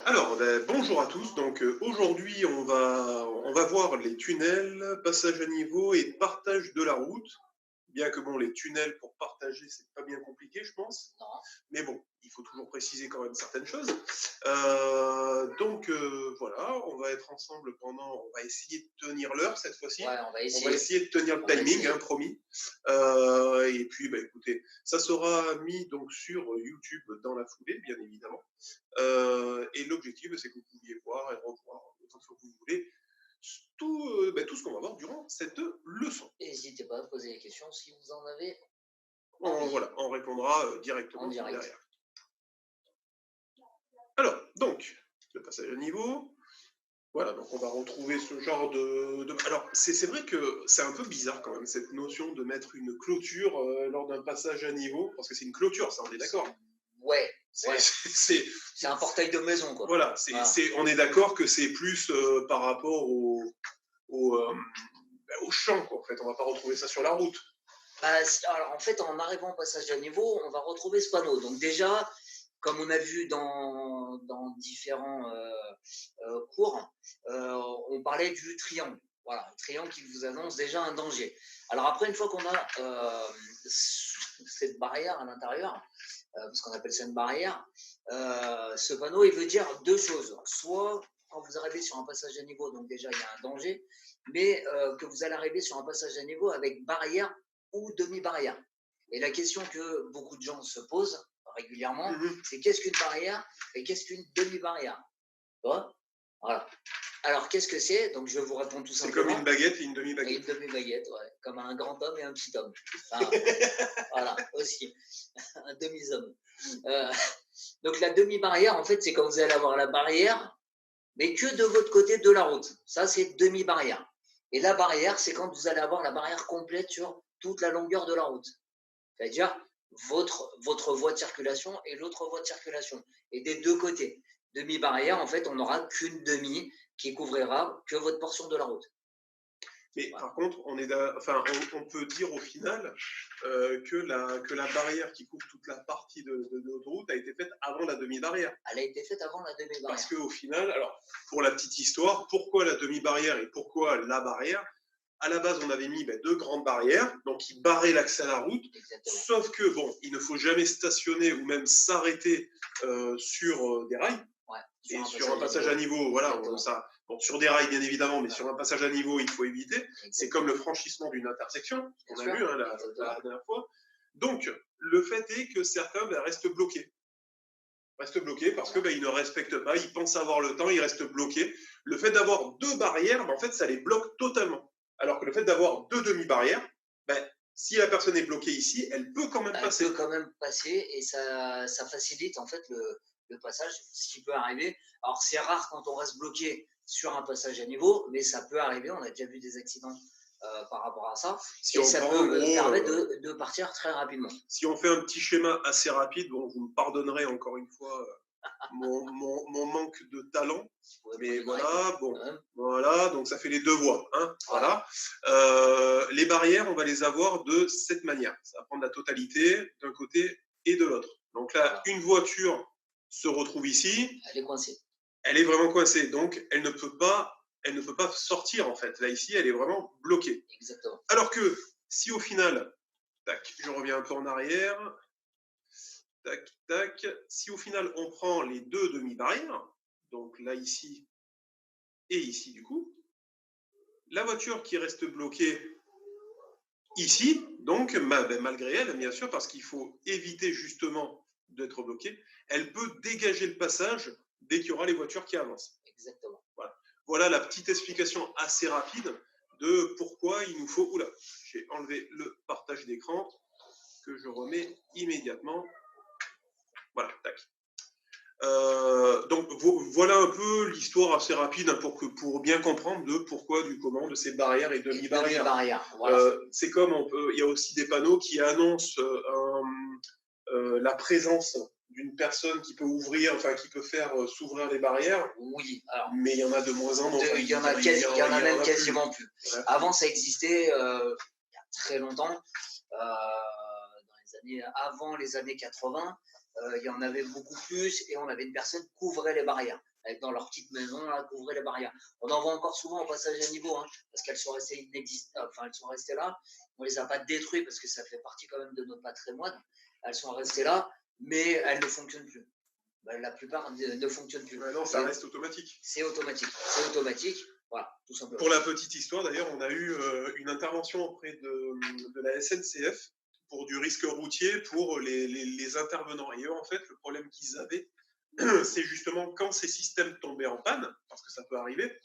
Alors, bonjour à tous. Donc, aujourd'hui, on va voir les tunnels, passage à niveau et partage de la route. Bien que bon, les tunnels pour partager, c'est pas bien compliqué, je pense. Non. Mais bon, il faut toujours préciser quand même certaines choses. Voilà, on va être ensemble on va essayer de tenir l'heure cette fois-ci. Ouais, on va On va essayer. essayer de tenir le On va timing, essayer. hein, promis. Et puis, écoutez, ça sera mis donc sur YouTube dans la foulée, bien évidemment. Et l'objectif, c'est que vous pouviez voir et revoir autant que vous voulez tout ce qu'on va voir durant cette leçon. N'hésitez pas à poser des questions si vous en avez Voilà, on répondra en directement direct. derrière. Alors, donc, le passage à niveau. Voilà, donc on va retrouver ce genre Alors, c'est vrai que c'est un peu bizarre quand même, cette notion de mettre une clôture lors d'un passage à niveau, parce que c'est une clôture, ça, on est d'accord. Ouais, C'est un portail de maison, quoi. Voilà, Voilà. on est d'accord que c'est plus par rapport au champ, quoi, en fait. On va pas retrouver ça sur la route. Alors, en fait, en arrivant au passage à niveau, on va retrouver ce panneau. Donc déjà, comme on a vu dans différents cours, on parlait du triangle. Voilà, un triangle qui vous annonce déjà un danger. Alors après, une fois qu'on a cette barrière à l'intérieur, parce qu'on appelle ça une barrière, ce panneau, il veut dire deux choses. Soit quand vous arrivez sur un passage à niveau, donc déjà il y a un danger, mais que vous allez arriver sur un passage à niveau avec barrière ou demi-barrière. Et la question que beaucoup de gens se posent régulièrement, c'est qu'est-ce qu'une barrière et qu'est-ce qu'une demi-barrière? Voilà. Alors, qu'est-ce que c'est? Donc, je vais vous répondre tout simplement. C'est comme une baguette et une demi-baguette. Et une demi-baguette, ouais. Comme un grand homme et un petit homme. Enfin, voilà, aussi. Un demi-homme. Donc, la demi-barrière, en fait, c'est quand vous allez avoir la barrière, mais que de votre côté de la route. Ça, c'est demi-barrière. Et la barrière, c'est quand vous allez avoir la barrière complète sur toute la longueur de la route. C'est-à-dire votre voie de circulation et l'autre voie de circulation. Et des deux côtés. Demi-barrière, en fait, on n'aura qu'une demi qui couvrira que votre portion de la route. Mais par contre, on peut dire au final que la barrière qui couvre toute la partie de notre route a été faite avant la demi-barrière. Elle a été faite avant la demi-barrière. Parce qu'au final, alors, pour la petite histoire, pourquoi la demi-barrière et pourquoi la barrière? À la base, on avait mis deux grandes barrières, donc qui barraient l'accès à la route. Exactement. Sauf que, bon, il ne faut jamais stationner ou même s'arrêter sur des rails. Ouais, sur un passage à niveau, voilà, sur des rails bien évidemment, mais sur un passage à niveau, il faut éviter. Exactement. C'est comme le franchissement d'une intersection, on a vu la dernière fois. Donc, le fait est que certains restent bloqués. Restent bloqués parce qu'ils ne respectent pas, ils pensent avoir le temps, ils restent bloqués. Le fait d'avoir deux barrières, en fait, ça les bloque totalement. Alors que le fait d'avoir deux demi-barrières, si la personne est bloquée ici, elle peut quand même passer. Elle peut quand même passer et ça facilite en fait le passage, ce qui peut arriver. Alors c'est rare quand on reste bloqué sur un passage à niveau, mais ça peut arriver. On a déjà vu des accidents par rapport à ça. Et ça peut permettre de partir très rapidement. Si on fait un petit schéma assez rapide, bon, vous me pardonnerez encore une fois mon manque de talent. Mais voilà, bon, voilà, donc ça fait les deux voies. Hein, voilà. Les barrières, on va les avoir de cette manière. Ça va prendre la totalité d'un côté et de l'autre. Donc là, une voiture se retrouve ici. Elle est coincée. Elle est vraiment coincée, donc elle ne peut pas sortir en fait. Là, ici, elle est vraiment bloquée. Exactement. Alors que si au final, tac, je reviens un peu en arrière. Tac, tac. Si au final on prend les deux demi-barrières, donc là ici et ici du coup, la voiture qui reste bloquée ici, donc malgré elle, bien sûr, parce qu'il faut éviter justement d'être bloquée, elle peut dégager le passage dès qu'il y aura les voitures qui avancent. Exactement. Voilà la petite explication assez rapide de pourquoi il nous faut... Oula, j'ai enlevé le partage d'écran que je remets immédiatement. Voilà, tac. Donc voilà un peu l'histoire assez rapide pour bien comprendre de pourquoi, du comment, de ces barrières et demi-barrières. Voilà. C'est comme il y a aussi des panneaux qui annoncent la présence d'une personne qui peut ouvrir, enfin qui peut faire s'ouvrir les barrières. Oui. Alors, mais il y en a de moins en moins. Il y en a même quasiment plus. Avant, ça existait il y a très longtemps, avant les années 80. il y en avait beaucoup plus et on avait une personne qui couvrait les barrières. Dans leur petite maison, là, couvrait les barrières. On en voit encore souvent au passage à niveau, hein, parce qu'elles sont restées elles sont restées là. On les a pas détruites parce que ça fait partie quand même de notre patrimoine. Elles sont restées là, mais elles ne fonctionnent plus. La plupart ne fonctionnent plus. Non, ça reste automatique. C'est automatique. C'est automatique. Voilà, tout simplement. Pour la petite histoire, d'ailleurs, on a eu une intervention auprès de la SNCF pour du risque routier pour les intervenants. Et eux, en fait, le problème qu'ils avaient, c'est justement quand ces systèmes tombaient en panne, parce que ça peut arriver,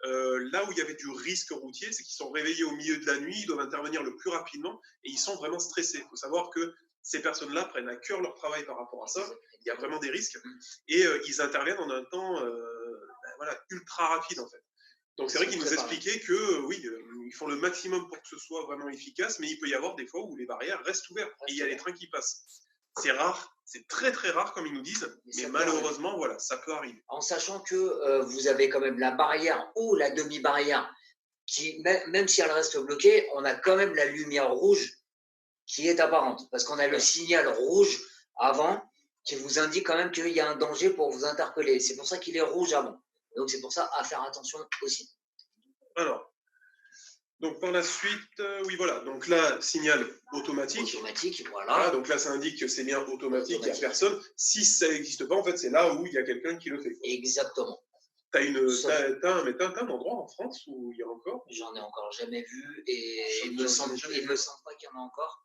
là où il y avait du risque routier, c'est qu'ils sont réveillés au milieu de la nuit, ils doivent intervenir le plus rapidement et ils sont vraiment stressés. Il faut savoir que ces personnes-là prennent à cœur leur travail par rapport à ça. Il y a vraiment des risques et ils interviennent en un temps ultra rapide en fait. Donc c'est vrai qu'ils nous expliquaient que oui, ils font le maximum pour que ce soit vraiment efficace, mais il peut y avoir des fois où les barrières restent ouvertes et il y a les trains qui passent. C'est rare, c'est très très rare comme ils nous disent, mais malheureusement, voilà, ça peut arriver. En sachant que vous avez quand même la barrière ou la demi-barrière qui, même si elle reste bloquée, on a quand même la lumière rouge qui est apparente, parce qu'on a le signal rouge avant qui vous indique quand même qu'il y a un danger pour vous interpeller. C'est pour ça qu'il est rouge avant. Donc c'est pour ça à faire attention aussi. Alors, donc par la suite, oui voilà, donc là, signal automatique. Automatique, voilà. Donc là, ça indique que c'est bien automatique, il n'y a personne. Si ça n'existe pas, en fait, c'est là où il y a quelqu'un qui le fait. Exactement. T'as un endroit en France où il y a encore? J'en ai encore jamais vu et il me semble pas qu'il y en a encore.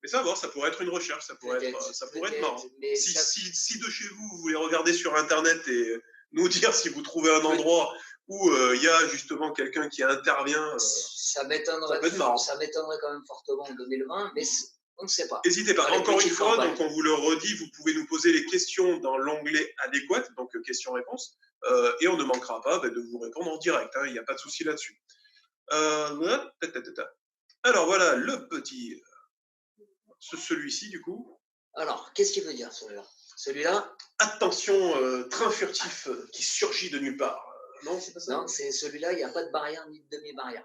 Mais ça va voir, ça pourrait être une recherche, ça pourrait être marrant. Si de chez vous, vous voulez regarder sur Internet et nous dire si vous trouvez un endroit où il y a justement quelqu'un qui intervient, ça m'étonnerait quand même fortement en 2020, mais on ne sait pas. N'hésitez pas, encore une fois, donc on vous le redit, vous pouvez nous poser les questions dans l'onglet adéquat, donc questions-réponses, et on ne manquera pas de vous répondre en direct, il n'y a pas de souci là-dessus. Alors voilà, le petit... celui-ci, du coup. Alors, qu'est-ce qu'il veut dire, celui-là? Attention, train furtif qui surgit de nulle part. Non, c'est pas ça? Non, c'est celui-là, il n'y a pas de barrière ni de demi-barrière.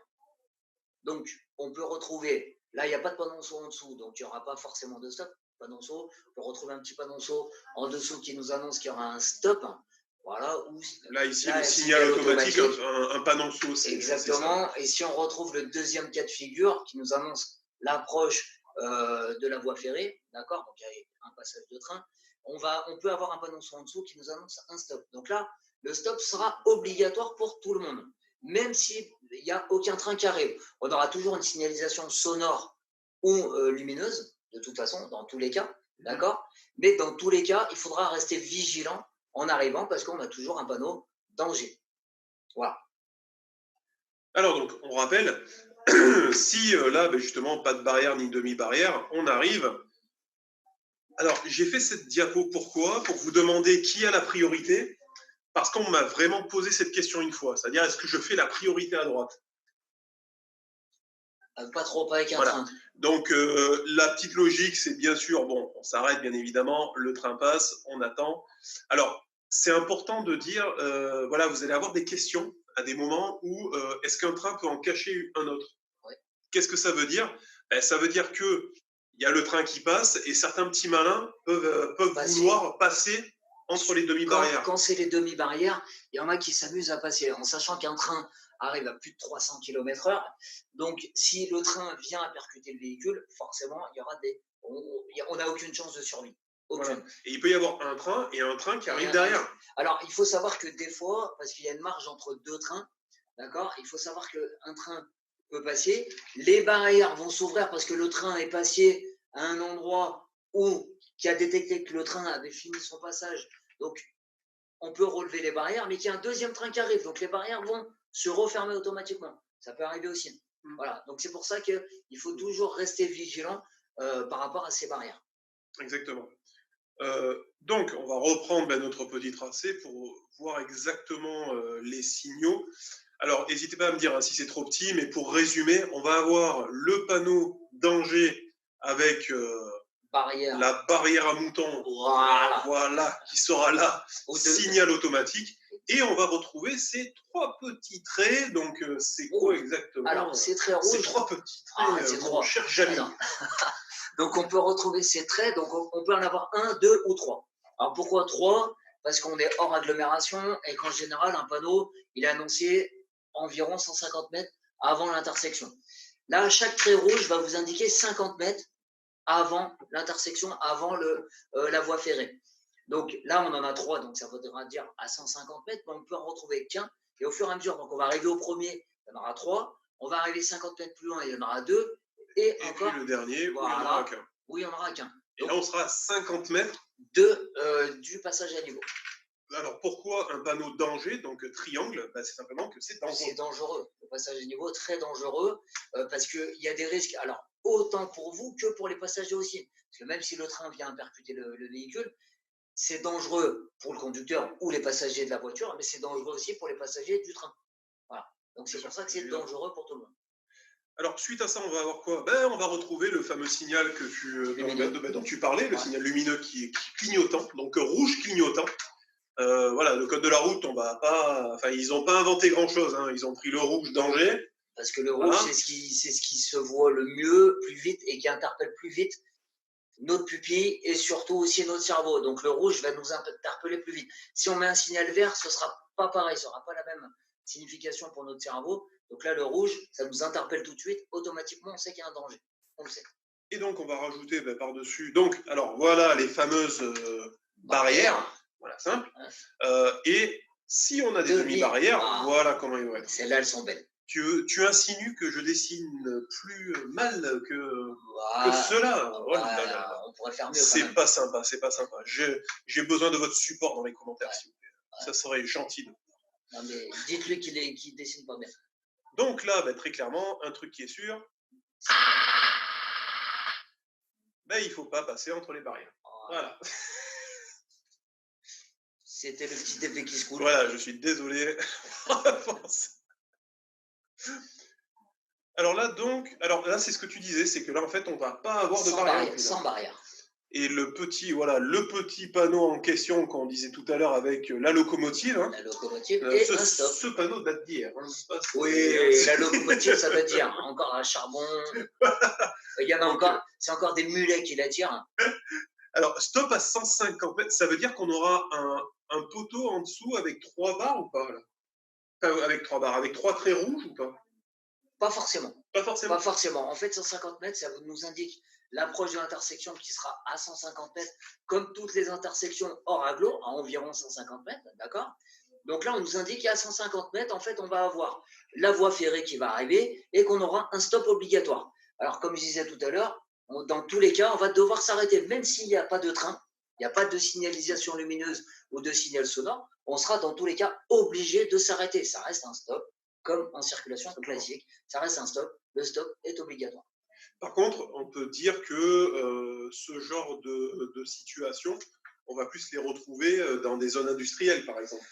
Donc, on peut retrouver... Là, il n'y a pas de panonceau en dessous, donc il n'y aura pas forcément de stop. Panonceau, on peut retrouver un petit panonceau en dessous qui nous annonce qu'il y aura un stop. Voilà. Là, ici, le signal automatique, un panonceau. Exactement. Et si on retrouve le deuxième cas de figure qui nous annonce l'approche de la voie ferrée, d'accord, donc il y a un passage de train, on peut avoir un panonceau en dessous qui nous annonce un stop. Donc là, le stop sera obligatoire pour tout le monde. Même s'il n'y a aucun train qui arrive, on aura toujours une signalisation sonore ou lumineuse, de toute façon, dans tous les cas, d'accord. Mais dans tous les cas, il faudra rester vigilant en arrivant parce qu'on a toujours un panneau danger. Voilà. Alors donc, on rappelle, si là, justement, pas de barrière ni demi-barrière, on arrive. Alors, j'ai fait cette diapo, pourquoi? Pour vous demander qui a la priorité. Parce qu'on m'a vraiment posé cette question une fois, c'est-à-dire est-ce que je fais la priorité à droite? Pas trop, pas avec un train. Donc la petite logique, c'est bien sûr, bon, on s'arrête bien évidemment, le train passe, on attend. Alors, c'est important de dire, voilà, vous allez avoir des questions à des moments où est-ce qu'un train peut en cacher un autre? Ouais. Qu'est-ce que ça veut dire? Ça veut dire qu'il y a le train qui passe et certains petits malins peuvent vouloir passer entre les demi-barrières. Quand c'est les demi-barrières, il y en a qui s'amusent à passer, en sachant qu'un train arrive à plus de 300 km/h. Donc, si le train vient à percuter le véhicule, forcément, il y aura on n'a aucune chance de survie. Aucune. Voilà. Et il peut y avoir un train et un train qui arrive derrière. Alors, il faut savoir que des fois, parce qu'il y a une marge entre deux trains, d'accord, il faut savoir qu'un train peut passer, les barrières vont s'ouvrir parce que le train est passé à un endroit qui a détecté que le train avait fini son passage. Donc, on peut relever les barrières, mais qu'il y a un deuxième train qui arrive. Donc, les barrières vont se refermer automatiquement. Ça peut arriver aussi. Voilà. Donc, c'est pour ça qu'il faut toujours rester vigilant par rapport à ces barrières. Exactement. Donc, on va reprendre notre petit tracé pour voir exactement les signaux. Alors, n'hésitez pas à me dire si c'est trop petit, mais pour résumer, on va avoir le panneau danger avec... la barrière à moutons, voilà, qui sera là, signal automatique, et on va retrouver ces trois petits traits. Donc, c'est quoi exactement? Alors, ces traits rouges. Ces trois petits traits, mon cher Jamil. Donc, on peut retrouver ces traits. Donc, on peut en avoir 1, 2 ou 3. Alors, pourquoi 3? Parce qu'on est hors agglomération et qu'en général, un panneau, il est annoncé environ 150 mètres avant l'intersection. Là, chaque trait rouge va vous indiquer 50 mètres avant l'intersection, avant la voie ferrée. Donc là, on en a 3, donc ça voudra dire à 150 mètres, mais on peut en retrouver qu'un. Et au fur et à mesure, donc on va arriver au premier, il y en aura 3. On va arriver 50 mètres plus loin, il y en aura 2. Et encore, puis le dernier, voilà, où il n'y en aura qu'un. Où il n'y en aura qu'un. Et là, on sera à 50 mètres du passage à niveau. Alors, pourquoi un panneau danger, donc triangle? C'est simplement que c'est dangereux. C'est dangereux. Le passage à niveau, très dangereux, parce qu'il y a des risques. Alors, autant pour vous que pour les passagers aussi. Parce que même si le train vient percuter le véhicule, c'est dangereux pour le conducteur ou les passagers de la voiture, mais c'est dangereux aussi pour les passagers du train. Voilà. Donc, c'est pour ça que c'est dangereux pour tout le monde. Alors, suite à ça, on va avoir quoi? On va retrouver le fameux signal dont tu parlais, le signal lumineux qui est clignotant, donc rouge clignotant. Voilà, le code de la route, on va pas. Enfin, ils n'ont pas inventé grand-chose. Hein. Ils ont pris le rouge danger. Parce que le rouge, c'est ce qui se voit le mieux, plus vite et qui interpelle plus vite notre pupille et surtout aussi notre cerveau. Donc, le rouge va nous interpeller plus vite. Si on met un signal vert, ce ne sera pas pareil, ce n'aura pas la même signification pour notre cerveau. Donc là, le rouge, ça nous interpelle tout de suite. Automatiquement, on sait qu'il y a un danger. On le sait. Et donc, on va rajouter par-dessus. Donc, alors voilà les fameuses barrières. Voilà, simple. Et si on a des demi-barrières, voilà comment ils vont être. Celles-là, elles sont belles. Tu insinues que je dessine plus mal que cela. On pourrait faire mieux. C'est pas sympa, c'est pas sympa. J'ai besoin de votre support dans les commentaires, s'il vous plaît. Ça serait gentil. Non, mais dites-lui qu'il dessine pas bien. Donc là, très clairement, un truc qui est sûr, il ne faut pas passer entre les barrières. Voilà. C'était le petit effet qui se coule. Voilà, je suis désolé. Alors là, c'est ce que tu disais, c'est que là, en fait, on ne va pas avoir de barrière. Sans barrière. Et le petit panneau en question qu'on disait tout à l'heure avec la locomotive. Hein, la locomotive et un stop. Ce panneau date d'hier. Hein, oui, la locomotive, ça date d'hier. Encore un charbon. Il y en a encore. C'est encore des mulets qui l'attirent. Alors, stop à 150 mètres, ça veut dire qu'on aura un poteau en dessous avec 3 barres ou pas là? Enfin, avec 3 barres, avec 3 traits rouges ou pas? Pas forcément. Pas forcément. Pas forcément. En fait, 150 mètres, ça nous indique l'approche de l'intersection qui sera à 150 mètres, comme toutes les intersections hors agglo, à environ 150 mètres, d'accord? Donc là, on nous indique qu'à 150 mètres, en fait, on va avoir la voie ferrée qui va arriver et qu'on aura un stop obligatoire. Alors, comme je disais tout à l'heure, dans tous les cas, on va devoir s'arrêter, même s'il n'y a pas de train, il n'y a pas de signalisation lumineuse ou de signal sonore, on sera dans tous les cas obligé de s'arrêter. Ça reste un stop, comme en circulation classique, ça reste un stop, le stop est obligatoire. Par contre, on peut dire que ce genre de situation, on va plus les retrouver dans des zones industrielles, par exemple,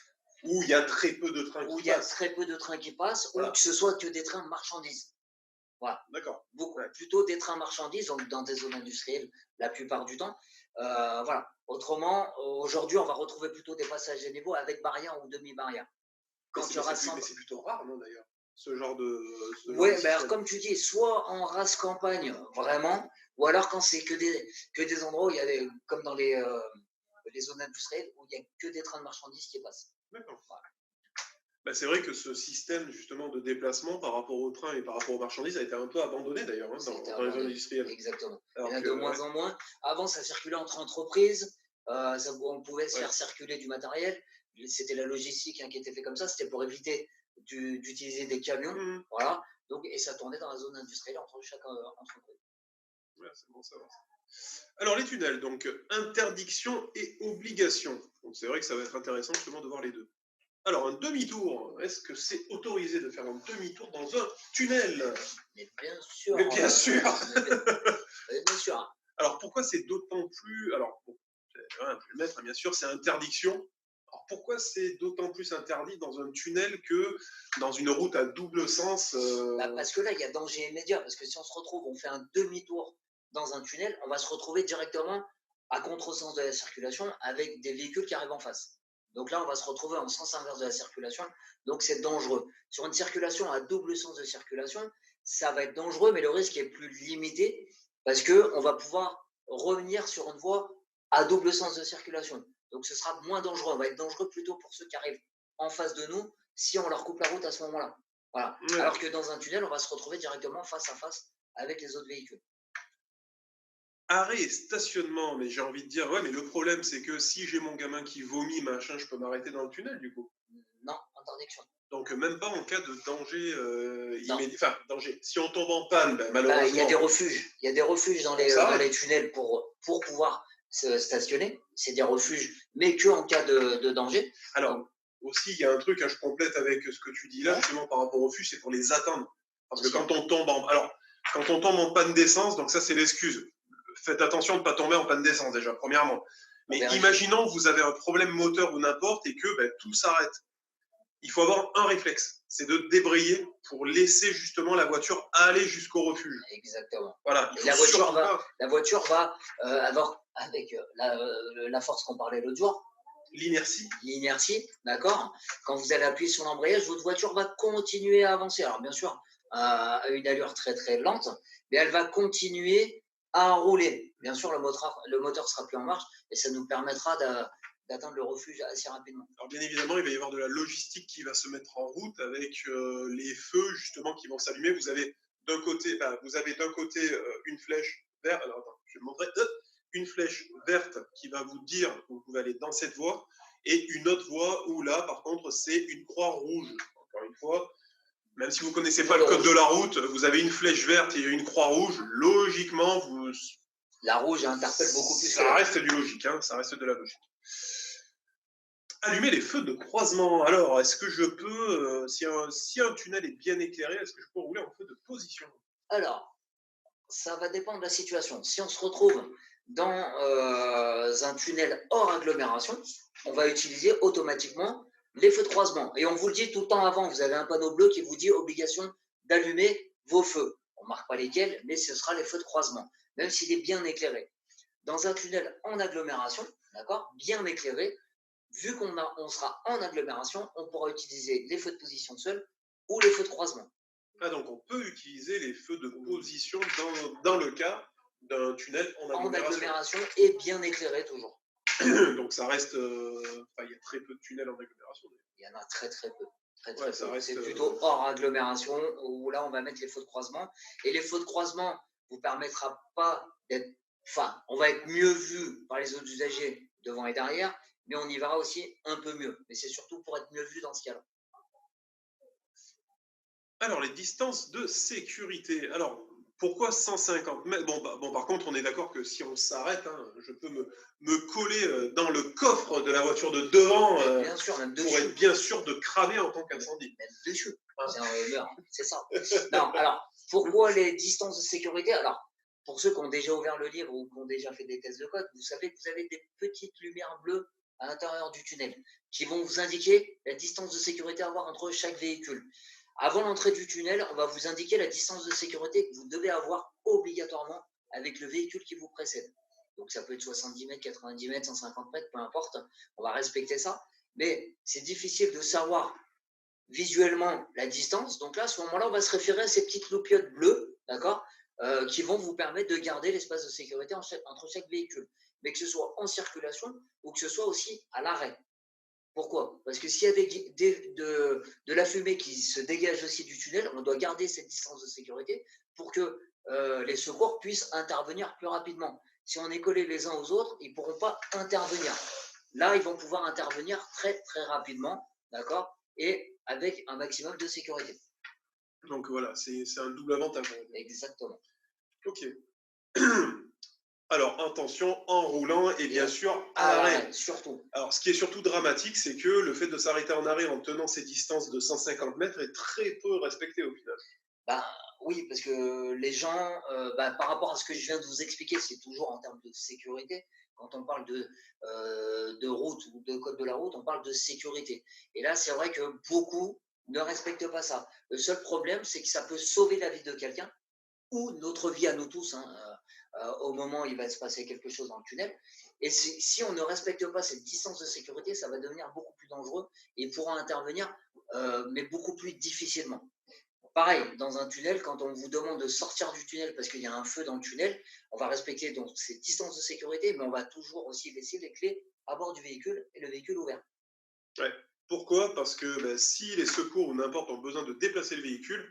où il y a très peu de trains qui passent. Où il y a très peu de trains qui passent, ou que ce soit que des trains marchandises. Voilà. D'accord. Beaucoup. Plutôt des trains marchandises, donc dans des zones industrielles, la plupart du temps. Voilà. Autrement, aujourd'hui, on va retrouver plutôt des passages à niveau avec barrière ou demi-barrière. Mais c'est plutôt rare, non, d'ailleurs, ce genre de. Oui, alors comme tu dis, soit en race campagne, vraiment, ou alors quand c'est que des endroits où il y a comme dans les zones industrielles, où il n'y a que des trains de marchandises qui passent. D'accord. Voilà. C'est vrai que ce système justement de déplacement par rapport aux trains et par rapport aux marchandises a été un peu abandonné d'ailleurs dans les zones industrielles. Exactement. Il y en a de moins en moins. Avant, ça circulait entre entreprises, on pouvait se faire circuler du matériel. C'était la logistique qui était fait comme ça, c'était pour éviter d'utiliser des camions. Voilà. Donc, et ça tournait dans la zone industrielle entre chaque entreprise. Ouais, c'est bon, ça va. Alors les tunnels, donc interdiction et obligation. Donc c'est vrai que ça va être intéressant justement de voir les deux. Alors, un demi-tour, est-ce que c'est autorisé de faire un demi-tour dans un tunnel? Mais bien sûr. Mais bien sûr. Bien sûr. Alors, pourquoi c'est d'autant plus... Alors, bon, je vais le mettre, bien sûr, c'est interdiction. Alors, pourquoi c'est d'autant plus interdit dans un tunnel que dans une route à double sens Parce que là, il y a danger immédiat. Parce que si on se retrouve, on fait un demi-tour dans un tunnel, on va se retrouver directement à contresens de la circulation avec des véhicules qui arrivent en face. Donc là, on va se retrouver en sens inverse de la circulation. Donc, c'est dangereux. Sur une circulation à double sens de circulation, ça va être dangereux, mais le risque est plus limité parce qu'on va pouvoir revenir sur une voie à double sens de circulation. Donc, ce sera moins dangereux. On va être dangereux plutôt pour ceux qui arrivent en face de nous si on leur coupe la route à ce moment-là. Voilà. Ouais. Alors que dans un tunnel, on va se retrouver directement face à face avec les autres véhicules. Arrêt et stationnement, mais j'ai envie de dire, ouais, mais le problème, c'est que si j'ai mon gamin qui vomit, machin, je peux m'arrêter dans le tunnel, du coup. Non, interdiction. Donc, même pas en cas de danger Non. immédiat. Enfin, danger. Si on tombe en panne, ben, Il y malheureusement. a des refuges. Il y a des refuges dans les tunnels pour pouvoir se stationner. C'est des refuges, mais que en cas de danger. Alors, Donc, aussi, il y a un truc, hein, je complète avec ce que tu dis là, justement, par rapport au refuge, c'est pour les atteindre. Parce que quand on tombe en panne d'essence, donc ça, c'est l'excuse. Faites attention de ne pas tomber en panne d'essence, déjà, premièrement. Mais imaginons que vous avez un problème moteur ou n'importe et que ben, tout s'arrête. Il faut avoir un réflexe, c'est de débrayer pour laisser justement la voiture aller jusqu'au refuge. Exactement. Voilà. La voiture va avoir, avec la force qu'on parlait l'autre jour, l'inertie, d'accord. Quand vous allez appuyer sur l'embrayage, votre voiture va continuer à avancer. Alors bien sûr, à une allure très très lente, mais elle va continuer à rouler. Bien sûr, le moteur sera plus en marche et ça nous permettra d'atteindre le refuge assez rapidement. Alors bien évidemment, il va y avoir de la logistique qui va se mettre en route avec les feux justement qui vont s'allumer. Vous avez d'un côté, une flèche verte. Alors attends, je vais vous montrer. Une flèche verte qui va vous dire que vous pouvez aller dans cette voie et une autre voie où là, par contre, c'est une croix rouge. Encore une fois, même si vous ne connaissez pas le code de la route, vous avez une flèche verte et une croix rouge. Logiquement, la rouge interpelle beaucoup plus. Ça reste du logique, hein, ça reste de la logique. Allumer les feux de croisement. Alors, est-ce que je peux, si un tunnel est bien éclairé, est-ce que je peux rouler en feu de position? Alors, ça va dépendre de la situation. Si on se retrouve dans un tunnel hors agglomération, on va utiliser automatiquement les feux de croisement. Et on vous le dit tout le temps avant, vous avez un panneau bleu qui vous dit obligation d'allumer vos feux. On ne marque pas lesquels, mais ce sera les feux de croisement, même s'il est bien éclairé. Dans un tunnel en agglomération, d'accord, bien éclairé, vu qu'on sera en agglomération, on pourra utiliser les feux de position seuls ou les feux de croisement. Ah, donc on peut utiliser les feux de position dans le cas d'un tunnel en agglomération. En agglomération et bien éclairé toujours. Donc ça reste... il y a très peu de tunnels en agglomération. Il y en a très très peu. C'est plutôt hors agglomération où là on va mettre les feux de croisement. Et les feux de croisement ne vous permettra pas d'être... Enfin, on va être mieux vu par les autres usagers devant et derrière, mais on y verra aussi un peu mieux. Mais c'est surtout pour être mieux vu dans ce cas-là. Alors, les distances de sécurité. Alors, pourquoi 150 mètres bon, par contre, on est d'accord que si on s'arrête, hein, je peux me coller dans le coffre de la voiture de devant bien sûr, même pour être bien sûr de cramer en tant qu'incendie. Même dessus. C'est ça. Non, alors, pourquoi les distances de sécurité? Alors, pour ceux qui ont déjà ouvert le livre ou qui ont déjà fait des tests de code, vous savez que vous avez des petites lumières bleues à l'intérieur du tunnel qui vont vous indiquer la distance de sécurité à avoir entre chaque véhicule. Avant l'entrée du tunnel, on va vous indiquer la distance de sécurité que vous devez avoir obligatoirement avec le véhicule qui vous précède. Donc ça peut être 70 mètres, 90 mètres, 150 mètres, peu importe, on va respecter ça. Mais c'est difficile de savoir visuellement la distance. Donc là, à ce moment-là, on va se référer à ces petites loupiottes bleues, d'accord, qui vont vous permettre de garder l'espace de sécurité entre chaque véhicule. Mais que ce soit en circulation ou que ce soit aussi à l'arrêt. Pourquoi? Parce que s'il y avait de la fumée qui se dégage aussi du tunnel, on doit garder cette distance de sécurité pour que les secours puissent intervenir plus rapidement. Si on est collés les uns aux autres, ils ne pourront pas intervenir. Là, ils vont pouvoir intervenir très, très rapidement, d'accord, et avec un maximum de sécurité. Donc voilà, c'est un double avantage. Exactement. Ok. Alors, attention, en roulant et bien sûr à l'arrêt. Surtout. Alors, ce qui est surtout dramatique, c'est que le fait de s'arrêter en arrêt en tenant ces distances de 150 mètres est très peu respecté au final. Oui, parce que les gens, par rapport à ce que je viens de vous expliquer, c'est toujours en termes de sécurité. Quand on parle de route ou de code de la route, on parle de sécurité. Et là, c'est vrai que beaucoup ne respectent pas ça. Le seul problème, c'est que ça peut sauver la vie de quelqu'un ou notre vie à nous tous, au moment où il va se passer quelque chose dans le tunnel. Et si on ne respecte pas cette distance de sécurité, ça va devenir beaucoup plus dangereux et pourra intervenir, mais beaucoup plus difficilement. pareil, dans un tunnel, quand on vous demande de sortir du tunnel parce qu'il y a un feu dans le tunnel, on va respecter donc ces distances de sécurité, mais on va toujours aussi laisser les clés à bord du véhicule et le véhicule ouvert. Ouais. Pourquoi? Parce que si les secours ou n'importe ont besoin de déplacer le véhicule,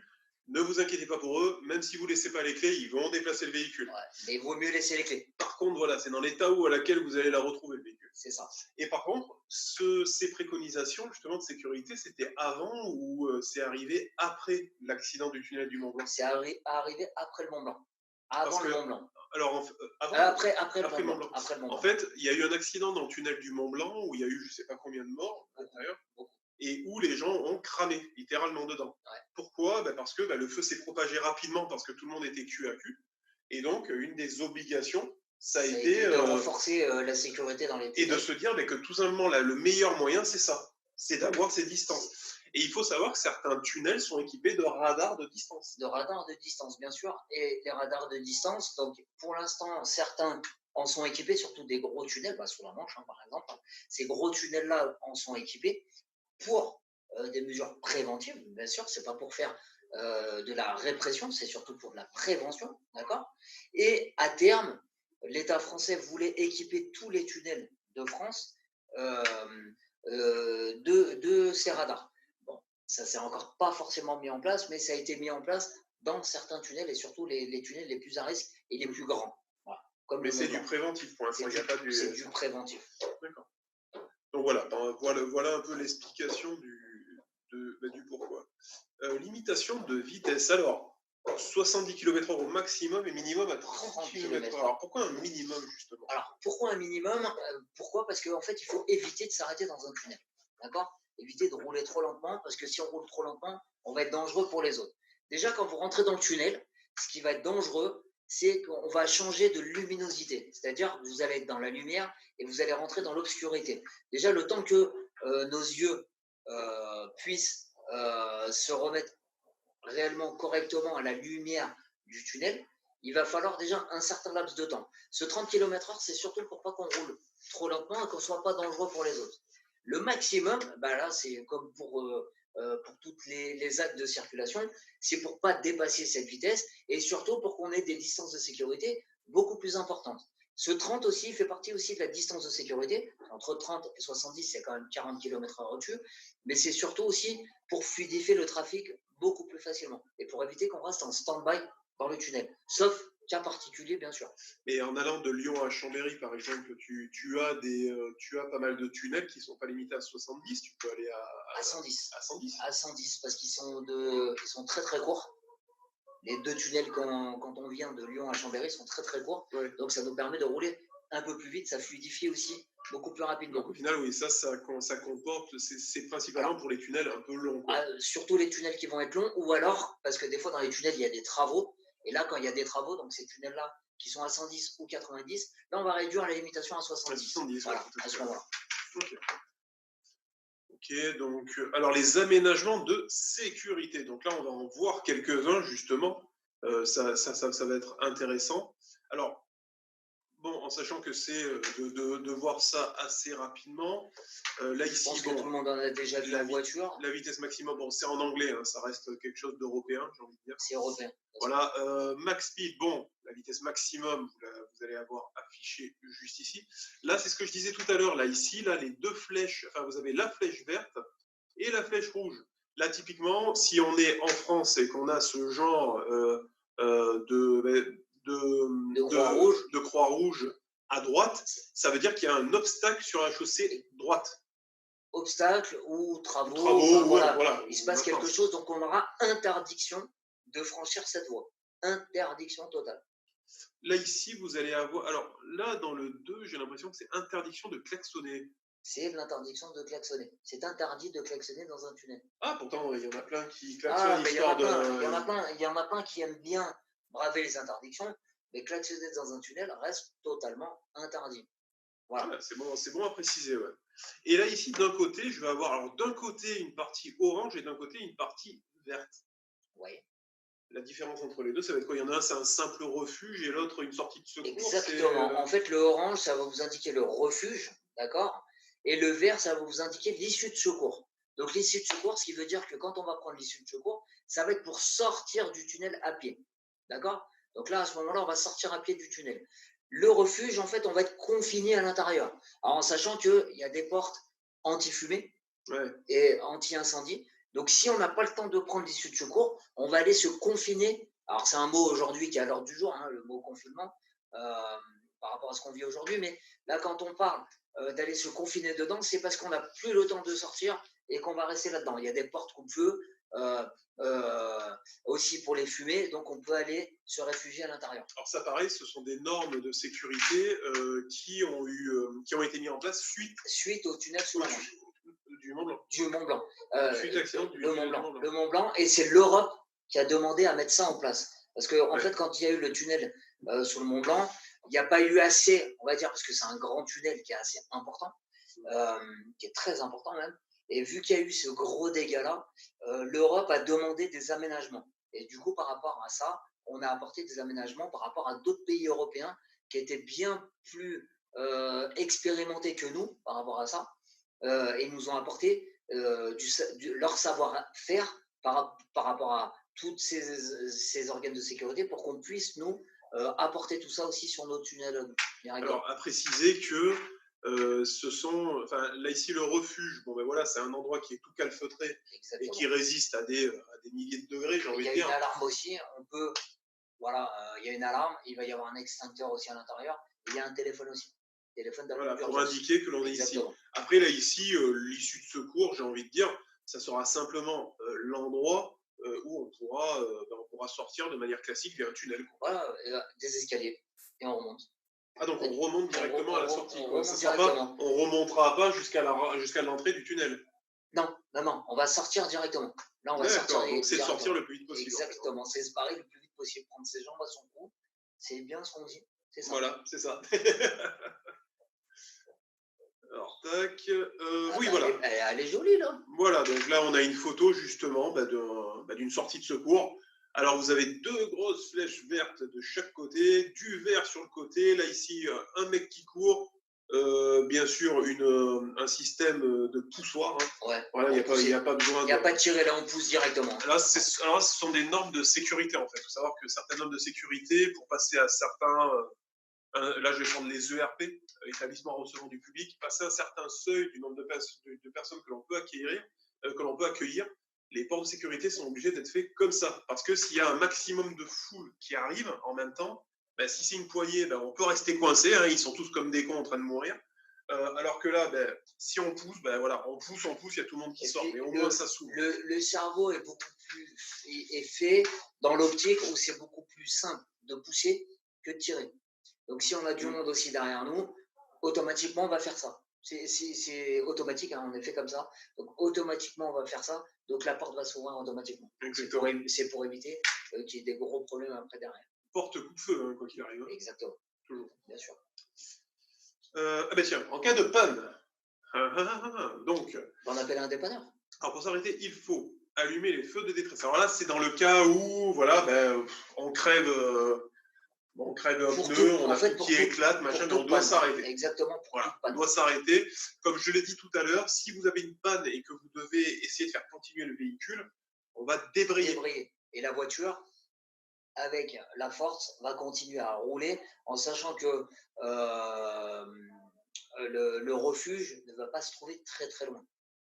ne vous inquiétez pas pour eux, même si vous ne laissez pas les clés, ils vont déplacer le véhicule. Ouais, mais il vaut mieux laisser les clés. Par contre, voilà, c'est dans l'état où à laquelle vous allez la retrouver, le véhicule. C'est ça. Et par contre, ces préconisations justement de sécurité, c'était avant ou c'est arrivé après l'accident du tunnel du Mont Blanc? C'est arrivé après le Mont Blanc. Avant le Mont Blanc. Alors, Après le Mont Blanc. En fait, il y a eu un accident dans le tunnel du Mont Blanc où il y a eu je ne sais pas combien de morts à l'intérieur et où les gens ont cramé littéralement dedans. Ouais. Pourquoi? Parce que le feu s'est propagé rapidement parce que tout le monde était cul à cul. Et donc, une des obligations, ça a été de renforcer la sécurité dans les tunnels. Et de se dire que tout simplement, le meilleur moyen, c'est ça. C'est d'avoir ces distances. Et il faut savoir que certains tunnels sont équipés de radars de distance. De radars de distance, bien sûr. Et les radars de distance, donc pour l'instant, certains en sont équipés, surtout des gros tunnels, sous la Manche, par exemple. Ces gros tunnels-là en sont équipés pour des mesures préventives, bien sûr. Ce n'est pas pour faire de la répression, c'est surtout pour de la prévention, d'accord? Et à terme, l'État français voulait équiper tous les tunnels de France de ces radars. Bon, ça ne s'est encore pas forcément mis en place, mais ça a été mis en place dans certains tunnels et surtout les tunnels les plus à risque et les plus grands. Voilà, mais c'est du préventif pour l'instant, il n'y a pas du... C'est du préventif. D'accord. Donc voilà un peu l'explication du pourquoi. Limitation de vitesse. Alors, 70 km/h au maximum et minimum à 30 km/h. Alors, pourquoi un minimum, justement? Alors, pourquoi un minimum? Pourquoi? Parce qu'en fait, il faut éviter de s'arrêter dans un tunnel. D'accord? Éviter de rouler trop lentement, parce que si on roule trop lentement, on va être dangereux pour les autres. Déjà, quand vous rentrez dans le tunnel, ce qui va être dangereux, c'est qu'on va changer de luminosité. C'est-à-dire, vous allez être dans la lumière et vous allez rentrer dans l'obscurité. Déjà, le temps que nos yeux puissent se remettre réellement correctement à la lumière du tunnel, il va falloir déjà un certain laps de temps. Ce 30 km/h, c'est surtout pour pas qu'on roule trop lentement et qu'on ne soit pas dangereux pour les autres. Le maximum, là, c'est comme pour toutes les actes de circulation, c'est pour pas dépasser cette vitesse et surtout pour qu'on ait des distances de sécurité beaucoup plus importantes. Ce 30 aussi fait partie aussi de la distance de sécurité. Entre 30 et 70, c'est quand même 40 km/h au-dessus. Mais c'est surtout aussi pour fluidifier le trafic beaucoup plus facilement et pour éviter qu'on reste en stand-by dans le tunnel. Sauf cas particulier, bien sûr. Mais en allant de Lyon à Chambéry, par exemple, tu as pas mal de tunnels qui ne sont pas limités à 70. Tu peux aller à 110. À 110. À 110, parce qu'ils sont très très courts. Les deux tunnels, quand on vient de Lyon à Chambéry, sont très très courts. Ouais. Donc ça nous permet de rouler un peu plus vite, ça fluidifie aussi beaucoup plus rapidement. Donc au final, oui, ça comporte, c'est principalement pour les tunnels un peu longs. Surtout les tunnels qui vont être longs, ou alors, parce que des fois dans les tunnels, il y a des travaux. Et là, quand il y a des travaux, donc ces tunnels-là qui sont à 110 ou 90, là, on va réduire la limitation à 70. 70, voilà, à ce moment-là. Ok, donc, alors les aménagements de sécurité. Donc là, on va en voir quelques-uns, justement. Ça va être intéressant. Alors, bon, en sachant que c'est de voir ça assez rapidement. Là, ici, je pense que tout le monde en a déjà vu la voiture. La vitesse maximum, bon, c'est en anglais, hein, ça reste quelque chose d'européen, j'ai envie de dire. C'est européen. Voilà, max speed, bon, la vitesse maximum, vous allez avoir affiché juste ici. Là, c'est ce que je disais tout à l'heure, là, ici, là, les deux flèches, enfin, vous avez la flèche verte et la flèche rouge. Là, typiquement, si on est en France et qu'on a ce genre de croix rouge à droite, ça veut dire qu'il y a un obstacle sur la chaussée droite. Obstacle ou travaux, voilà. Il se passe quelque chose, donc on aura interdiction de franchir cette voie. Interdiction totale. Là, ici, vous allez avoir... Alors, là, dans le 2, j'ai l'impression que c'est interdiction de klaxonner. C'est l'interdiction de klaxonner. C'est interdit de klaxonner dans un tunnel. Ah, pourtant, il y en a plein qui klaxonnent. Il y en a plein qui aiment bien braver les interdictions, mais klaxonner dans un tunnel reste totalement interdit. Voilà. Ah, c'est bon à préciser, ouais. Et là, ici, d'un côté, je vais avoir alors d'un côté une partie orange et d'un côté une partie verte. Oui. La différence entre les deux, ça va être quoi? Il y en a un, c'est un simple refuge et l'autre, une sortie de secours. Exactement. En fait, le orange, ça va vous indiquer le refuge, d'accord? Et le vert, ça va vous indiquer l'issue de secours. Donc, l'issue de secours, ce qui veut dire que quand on va prendre l'issue de secours, ça va être pour sortir du tunnel à pied. D'accord? Donc là, à ce moment-là, on va sortir à pied du tunnel. Le refuge, en fait, on va être confiné à l'intérieur. Alors, en sachant qu'il y a des portes anti-fumée et anti-incendie. Donc, si on n'a pas le temps de prendre l'issue de secours, on va aller se confiner. Alors, c'est un mot aujourd'hui qui est à l'ordre du jour, hein, le mot confinement, par rapport à ce qu'on vit aujourd'hui. Mais là, quand on parle d'aller se confiner dedans, c'est parce qu'on n'a plus le temps de sortir et qu'on va rester là-dedans. Il y a des portes coupe-feu, aussi pour les fumées, donc on peut aller se réfugier à l'intérieur. Alors ça, pareil, ce sont des normes de sécurité qui ont été mises en place suite au tunnel sous la Manche. Du Mont Blanc. Du Mont Blanc. Suite à l'accident du Mont Blanc. Le Mont Blanc, et c'est l'Europe qui a demandé à mettre ça en place. Parce qu'en fait, quand il y a eu le tunnel sous le Mont Blanc, il n'y a pas eu assez, on va dire, parce que c'est un grand tunnel qui est assez important, qui est très important même. Et vu qu'il y a eu ce gros dégât-là, l'Europe a demandé des aménagements. Et du coup, par rapport à ça, on a apporté des aménagements par rapport à d'autres pays européens qui étaient bien plus expérimentés que nous par rapport à ça. Et nous ont apporté leur savoir-faire par rapport à toutes ces organes de sécurité pour qu'on puisse, nous, apporter tout ça aussi sur nos tunnels. Alors, à préciser que là ici le refuge, bon ben voilà, c'est un endroit qui est tout calfeutré. Exactement. Et qui résiste à des milliers de degrés, j'ai envie de dire. Il y a une alarme aussi, il y a une alarme, il va y avoir un extincteur aussi à l'intérieur, et il y a un téléphone aussi. Voilà, pour indiquer que l'on est ici. Après, là, ici, l'issue de secours, j'ai envie de dire, ça sera simplement l'endroit où on pourra sortir de manière classique via un tunnel. Voilà, des escaliers, et on remonte. Ah, donc on remonte directement à la sortie. On ne remontera pas jusqu'à l'entrée du tunnel. Non, on va sortir directement. Là, on va sortir. Donc c'est de sortir le plus vite possible. Exactement, c'est se barrer le plus vite possible, prendre ses jambes à son cou. C'est bien ce qu'on dit. C'est ça. Voilà, c'est ça. Alors, tac. Oui, voilà. Elle est jolie, là. Voilà, donc là, on a une photo, justement, d'une sortie de secours. Alors, vous avez deux grosses flèches vertes de chaque côté, du vert sur le côté. Là, ici, un mec qui court. Bien sûr, un système de poussoir. Hein. Ouais, voilà, il n'y a pas besoin. Il n'y a pas de tirer, là, on pousse directement. Là, ce sont des normes de sécurité, en fait. Il faut savoir que certaines normes de sécurité, pour passer à certains. Là, je vais prendre les ERP, établissements recevant du public, passer un certain seuil du nombre de personnes que l'on peut accueillir, les portes de sécurité sont obligées d'être faites comme ça. Parce que s'il y a un maximum de foule qui arrive en même temps, si c'est une poignée, on peut rester coincé, hein, ils sont tous comme des cons en train de mourir. Alors que là, si on pousse, on pousse, il y a tout le monde qui sort, mais au moins ça s'ouvre. Le cerveau est beaucoup plus fait dans l'optique où c'est beaucoup plus simple de pousser que de tirer. Donc, si on a du monde aussi derrière nous, automatiquement, on va faire ça. C'est automatique, hein, on est fait comme ça. Donc, automatiquement, on va faire ça. Donc, la porte va s'ouvrir automatiquement. C'est pour éviter qu'il y ait des gros problèmes après derrière. Porte coupe-feu, hein, quoi qu'il arrive. Hein. Exactement. Toujours. Bien sûr. Tiens, en cas de panne, donc... On appelle un dépanneur. Alors, pour s'arrêter, il faut allumer les feux de détresse. Alors là, c'est dans le cas où, voilà, on crève... on crève un pneu, on a tout qui éclate, machin, mais on doit s'arrêter. Exactement. On doit s'arrêter. Comme je l'ai dit tout à l'heure, si vous avez une panne et que vous devez essayer de faire continuer le véhicule, on va débrayer. Et la voiture, avec la force, va continuer à rouler en sachant que le refuge ne va pas se trouver très très loin.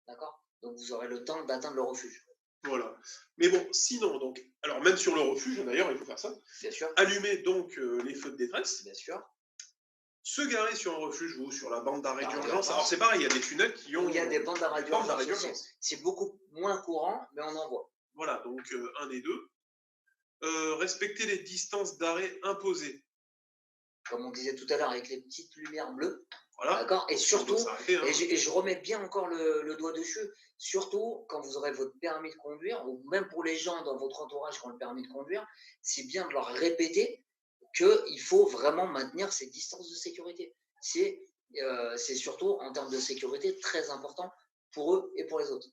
D'accord ? Donc vous aurez le temps d'atteindre le refuge. Voilà. Mais bon, sinon, alors même sur le refuge, d'ailleurs, il faut faire ça. Bien sûr. Allumer donc les feux de détresse. Bien sûr. Se garer sur un refuge ou sur la bande d'arrêt d'urgence. Alors c'est pareil, il y a des tunnels qui ont. Il y a des bandes d'arrêt d'urgence. C'est beaucoup moins courant, mais on en voit. Voilà, donc un des deux. Respecter les distances d'arrêt imposées. Comme on disait tout à l'heure, avec les petites lumières bleues. Voilà. D'accord. Et surtout, et je remets bien encore le doigt dessus, surtout quand vous aurez votre permis de conduire, ou même pour les gens dans votre entourage qui ont le permis de conduire, c'est bien de leur répéter qu'il faut vraiment maintenir ces distances de sécurité. C'est surtout en termes de sécurité très important pour eux et pour les autres.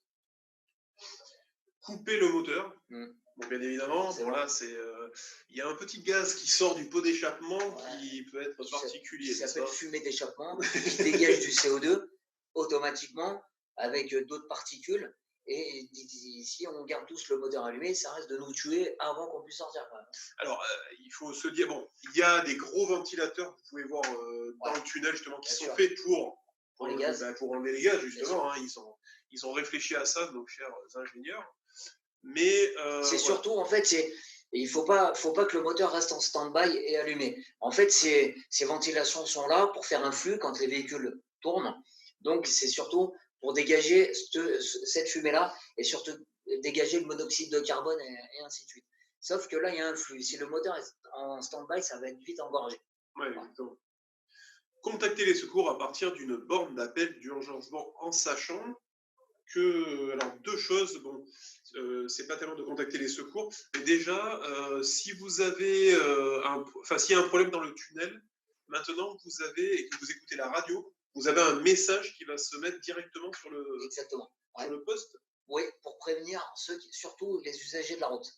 Couper le moteur. Bon, bien évidemment, il y a un petit gaz qui sort du pot d'échappement qui peut être particulier. Ça s'appelle fumée d'échappement, qui dégage du CO2 automatiquement avec d'autres particules. Et si on garde tous le moteur allumé, ça risque de nous tuer avant qu'on puisse sortir. Alors, il faut se dire, bon, il y a des gros ventilateurs, vous pouvez voir dans le tunnel justement, qui sont faits pour les gaz. Pour enlever les gaz, justement. Hein, ils ont réfléchi à ça, nos chers ingénieurs. Mais c'est surtout, en fait, il ne faut pas que le moteur reste en stand-by et allumé. En fait, ces ventilations sont là pour faire un flux quand les véhicules tournent. Donc, c'est surtout pour dégager cette fumée-là et surtout dégager le monoxyde de carbone et ainsi de suite. Sauf que là, il y a un flux. Si le moteur est en stand-by, ça va être vite engorgé. Oui, exactement. Contacter les secours à partir d'une borne d'appel d'urgence. Bon, en sachant que, alors, deux choses, bon, c'est pas tellement de contacter les secours, mais déjà, si vous avez s'il y a un problème dans le tunnel, maintenant vous avez, et que vous écoutez la radio, vous avez un message qui va se mettre directement sur le, sur le poste. Oui, pour prévenir surtout les usagers de la route.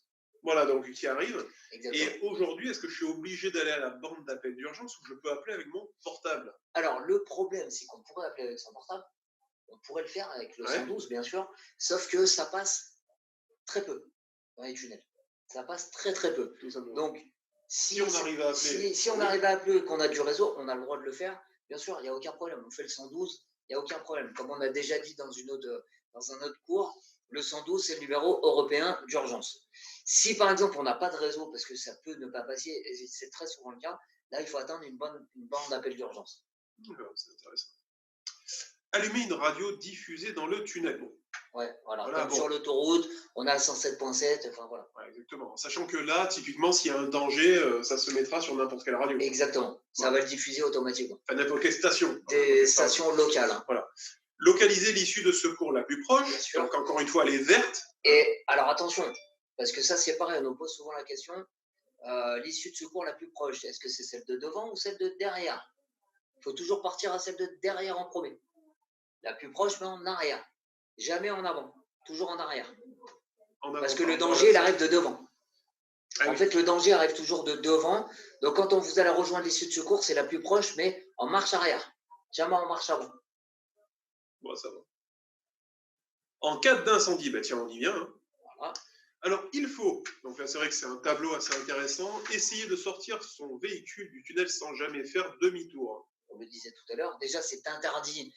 Voilà, donc qui arrivent. Exactement. Et aujourd'hui, est-ce que je suis obligé d'aller à la borne d'appel d'urgence ou je peux appeler avec mon portable? Alors, le problème, c'est qu'on pourrait appeler avec son portable. On pourrait le faire avec le 112, bien sûr, sauf que ça passe très peu dans les tunnels. Ça passe très très peu. Donc, si on arrive à appeler, si on arrive à appeler et qu'on a du réseau, on a le droit de le faire. Bien sûr, il n'y a aucun problème. On fait le 112, il n'y a aucun problème. Comme on a déjà dit dans un autre cours, le 112, c'est le numéro européen d'urgence. Si par exemple, on n'a pas de réseau, parce que ça peut ne pas passer, et c'est très souvent le cas, là, il faut attendre une borne d'appel d'urgence. C'est intéressant. Allumer une radio diffusée dans le tunnel. Bon. Ouais, voilà. Comme sur l'autoroute, on a 107.7, enfin voilà. Ouais, exactement. Sachant que là, typiquement, s'il y a un danger, ça se mettra sur n'importe quelle radio. Exactement. Ça va le diffuser automatiquement. Enfin, n'importe quelle station. Des stations locales. Hein. Voilà. Localiser l'issue de secours la plus proche. Donc, encore une fois, elle est verte. Et alors, attention, parce que ça, c'est pareil, on nous pose souvent la question, l'issue de secours la plus proche, est-ce que c'est celle de devant ou celle de derrière? Il faut toujours partir à celle de derrière en premier. La plus proche, mais en arrière. Jamais en avant, toujours en arrière. Parce que le danger, il arrive de devant. En fait, le danger arrive toujours de devant. Donc, quand vous allez rejoindre l'issue de secours, c'est la plus proche, mais en marche arrière. Jamais en marche avant. Bon, ça va. En cas d'incendie, bah tiens, on y vient. Hein. Voilà. Alors, il faut, donc là c'est vrai que c'est un tableau assez intéressant, essayer de sortir son véhicule du tunnel sans jamais faire demi-tour. On le disait tout à l'heure, déjà c'est interdit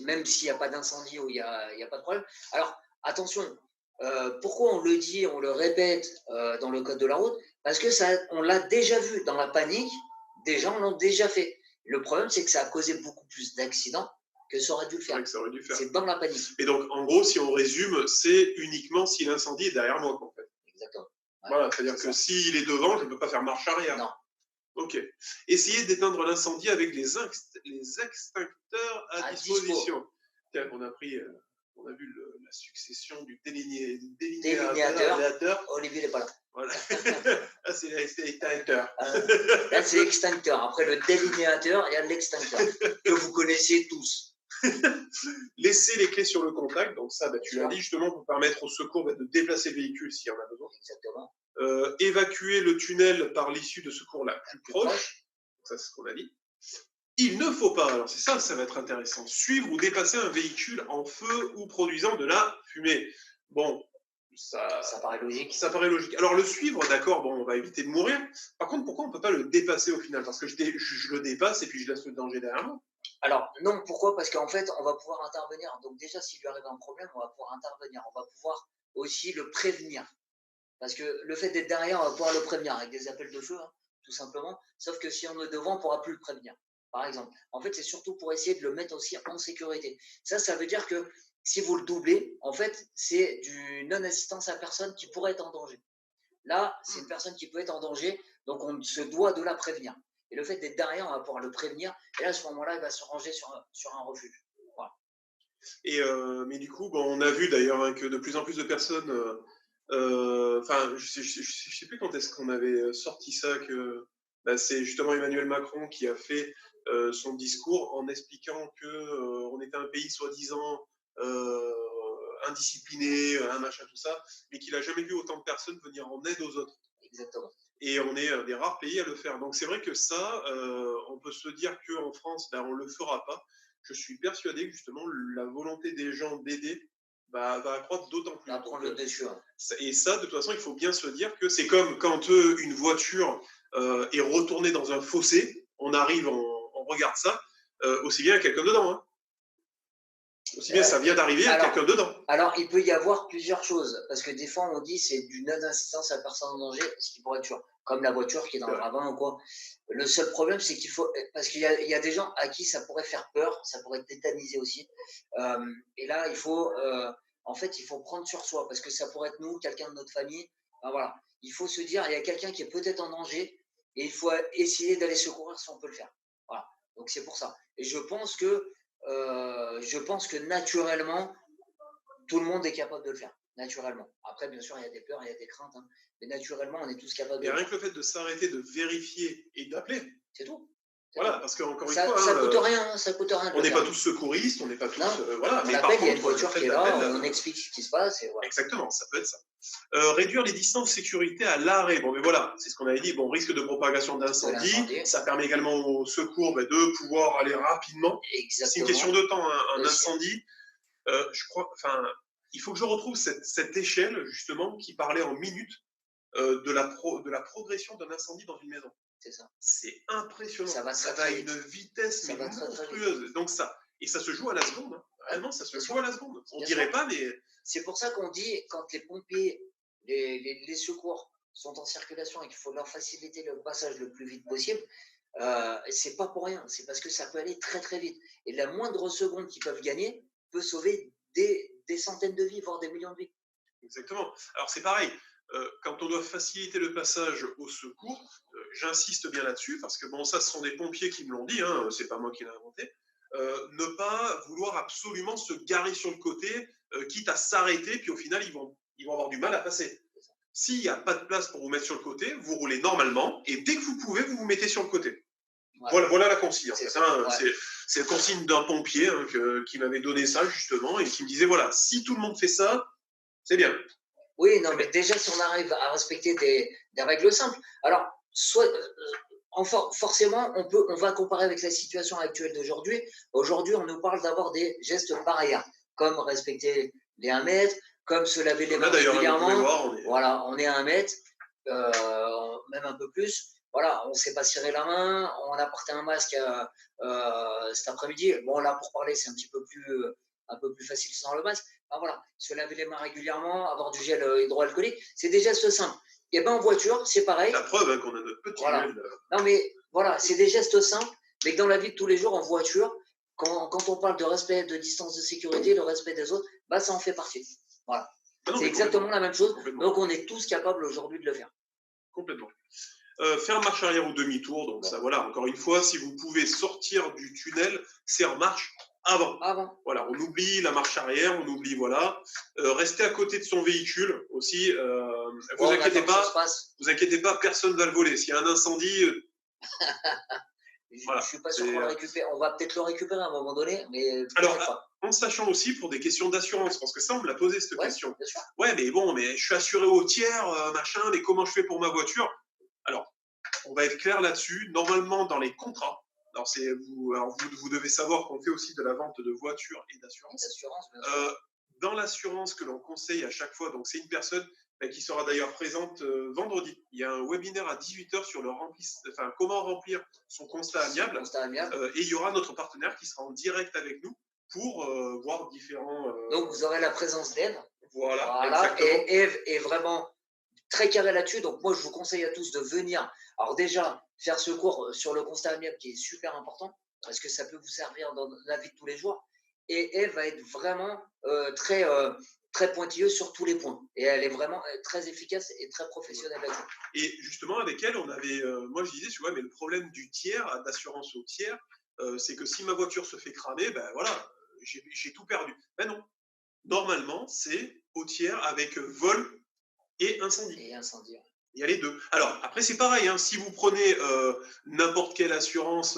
même s'il n'y a pas d'incendie ou il n'y a pas de problème. Alors, attention, pourquoi on le dit, on le répète dans le code de la route? Parce que on l'a déjà vu dans la panique, des gens l'ont déjà fait. Le problème, c'est que ça a causé beaucoup plus d'accidents que ça aurait dû le faire. C'est dans la panique. Et donc, en gros, si on résume, c'est uniquement si l'incendie est derrière moi, en fait. Exactement. Ouais, voilà, c'est-à-dire que s'il est devant, je ne peux pas faire marche arrière. Non. Ok. Essayez d'éteindre l'incendie avec les extincteurs à disposition. Tiens, on a vu la succession du délinéateur. Olivier n'est pas là. Voilà. Là, c'est l'extincteur. Là, c'est l'extincteur. Après le délinéateur, il y a l'extincteur que vous connaissez tous. Laissez les clés sur le contact. Donc ça, tu l'as dit justement pour permettre au secours de déplacer le véhicule s'il y en a besoin. Exactement. Évacuer le tunnel par l'issue de secours la plus proche. Ça, c'est ce qu'on a dit. Il ne faut pas, alors c'est ça, ça va être intéressant, suivre ou dépasser un véhicule en feu ou produisant de la fumée. Bon, ça paraît logique. Ça paraît logique. Alors le suivre, d'accord, bon, on va éviter de mourir. Par contre, pourquoi on ne peut pas le dépasser au final? Parce que je le dépasse et puis je laisse le danger derrière moi. Alors non, pourquoi? Parce qu'en fait, on va pouvoir intervenir. Donc déjà, s'il lui arrive un problème, on va pouvoir intervenir. On va pouvoir aussi le prévenir. Parce que le fait d'être derrière, on va pouvoir le prévenir avec des appels de feu, hein, tout simplement. Sauf que si on est devant, on ne pourra plus le prévenir, par exemple. En fait, c'est surtout pour essayer de le mettre aussi en sécurité. Ça veut dire que si vous le doublez, en fait, c'est du non-assistance à personne qui pourrait être en danger. Là, c'est une personne qui peut être en danger, donc on se doit de la prévenir. Et le fait d'être derrière, on va pouvoir le prévenir. Et là, à ce moment-là, il va se ranger sur un refuge. Voilà. Et, mais du coup, bon, on a vu d'ailleurs hein, que de plus en plus de personnes... Enfin, je sais plus quand est-ce qu'on avait sorti ça, que c'est justement Emmanuel Macron qui a fait son discours en expliquant qu'on était un pays soi-disant indiscipliné, un machin, tout ça, mais qu'il n'a jamais vu autant de personnes venir en aide aux autres. Exactement. Et on est un des rares pays à le faire. Donc c'est vrai que ça, on peut se dire qu'en France, on ne le fera pas. Je suis persuadé que justement la volonté des gens d'aider va accroître d'autant plus. Va prendre le dessus. Hein. Et ça, de toute façon, il faut bien se dire que c'est comme quand une voiture est retournée dans un fossé, on arrive, on regarde ça, aussi bien il y a quelqu'un dedans. Hein. Aussi bien ça vient d'arriver, il y a quelqu'un dedans. Alors, il peut y avoir plusieurs choses, parce que des fois, on dit c'est du non-assistance à personne en danger, ce qui pourrait être sûr, comme la voiture qui est dans le ravin ou quoi. Le seul problème, c'est qu'il faut, parce qu'il y a des gens à qui ça pourrait faire peur, ça pourrait tétaniser aussi. Et là, en fait, il faut prendre sur soi, parce que ça pourrait être nous, quelqu'un de notre famille. Ben voilà, il faut se dire, il y a quelqu'un qui est peut-être en danger, et il faut essayer d'aller secourir si on peut le faire. Voilà. Donc c'est pour ça. Et je pense que naturellement, tout le monde est capable de le faire. Naturellement. Après, bien sûr, il y a des peurs, il y a des craintes. Hein, mais naturellement, on est tous capables de le faire. Et rien que le fait de s'arrêter, de vérifier et d'appeler. C'est tout. Voilà, parce qu'encore une fois. Ça coûte rien, ça coûte rien. On n'est pas tous secouristes, on n'est pas tous. Voilà, mais par contre, il y a une voiture qui est là, on explique ce qui se passe. Et voilà. Exactement, ça peut être ça. Réduire les distances de sécurité à l'arrêt. Bon, mais voilà, c'est ce qu'on avait dit. Bon, risque de propagation d'incendie. Ça permet également aux secours de pouvoir aller rapidement. Exactement. C'est une question de temps, hein, un incendie. Je crois, enfin, il faut que je retrouve cette échelle, justement, qui parlait en minutes de la progression d'un incendie dans une maison. C'est ça. C'est impressionnant. Ça va à une vitesse mais monstrueuse. Donc ça se joue à la seconde. Hein. Réellement, ça se joue à la seconde. On dirait pas, mais c'est pour ça qu'on dit quand les pompiers, les secours sont en circulation et qu'il faut leur faciliter le passage le plus vite possible, c'est pas pour rien. C'est parce que ça peut aller très très vite. Et la moindre seconde qu'ils peuvent gagner peut sauver des centaines de vies, voire des millions de vies. Exactement. Alors c'est pareil. Quand on doit faciliter le passage au secours, j'insiste bien là-dessus, parce que bon, ça, ce sont des pompiers qui me l'ont dit, hein, c'est pas moi qui l'ai inventé, ne pas vouloir absolument se garer sur le côté, quitte à s'arrêter, puis au final, ils vont avoir du mal à passer. S'il n'y a pas de place pour vous mettre sur le côté, vous roulez normalement, et dès que vous pouvez, vous vous mettez sur le côté. Ouais. Voilà la consigne. C'est la consigne d'un pompier qui m'avait donné ça, justement, et qui me disait, voilà, si tout le monde fait ça, c'est bien. Oui, non, mais déjà, si on arrive à respecter des règles simples, alors, forcément, on va comparer avec la situation actuelle d'aujourd'hui. Aujourd'hui, on nous parle d'avoir des gestes barrières, comme respecter les 1 mètre, comme se laver les mains régulièrement. Voilà, on est à 1 mètre, même un peu plus. Voilà, on ne s'est pas serré la main, on a porté un masque cet après-midi. Bon, là, pour parler, c'est un peu plus facile sans le masque. Ben voilà, se laver les mains régulièrement, avoir du gel hydroalcoolique, c'est des gestes simples. Et bien en voiture, c'est pareil. La preuve qu'on a notre petit gel. Non mais voilà, c'est des gestes simples, mais que dans la vie de tous les jours, en voiture, quand on parle de respect, de distance de sécurité, le respect des autres, bah ça en fait partie. Voilà. C'est exactement la même chose. Donc on est tous capables aujourd'hui de le faire. Complètement. Faire marche arrière ou demi-tour, donc ça, voilà, encore une fois, si vous pouvez sortir du tunnel, c'est en marche avant. Voilà, on oublie la marche arrière, on oublie, voilà. Rester à côté de son véhicule aussi. Vous inquiétez pas, personne ne va le voler. S'il y a un incendie. Je ne suis pas sûr qu'on le récupère. On va peut-être le récupérer à un moment donné, mais. Alors, en sachant aussi pour des questions d'assurance, parce que ça, on me l'a posé cette question. Bien sûr. Ouais, mais bon, mais je suis assuré au tiers, machin, mais comment je fais pour ma voiture? Alors, on va être clair là-dessus. Normalement, dans les contrats, vous devez savoir qu'on fait aussi de la vente de voitures et d'assurance. Dans l'assurance que l'on conseille à chaque fois, donc c'est une personne qui sera d'ailleurs présente vendredi. Il y a un webinaire à 18h sur comment remplir son constat amiable. Et il y aura notre partenaire qui sera en direct avec nous pour voir différents. Donc vous aurez la présence d'Ève. Voilà. Et Ève est vraiment très carré là-dessus. Donc moi, je vous conseille à tous de venir. Alors déjà, faire ce cours sur le constat amiable qui est super important parce que ça peut vous servir dans la vie de tous les jours. Et Ève va être vraiment très pointilleuse sur tous les points. Et elle est vraiment très efficace et très professionnelle là-dessus. Et justement, avec elle, on avait, moi je disais, tu vois, mais le problème du tiers, d'assurance au tiers, c'est que si ma voiture se fait cramer, ben voilà, j'ai tout perdu. Ben non. Normalement, c'est au tiers avec vol et incendie. Il y a les deux. Alors, après, c'est pareil. Hein, si vous prenez n'importe quelle assurance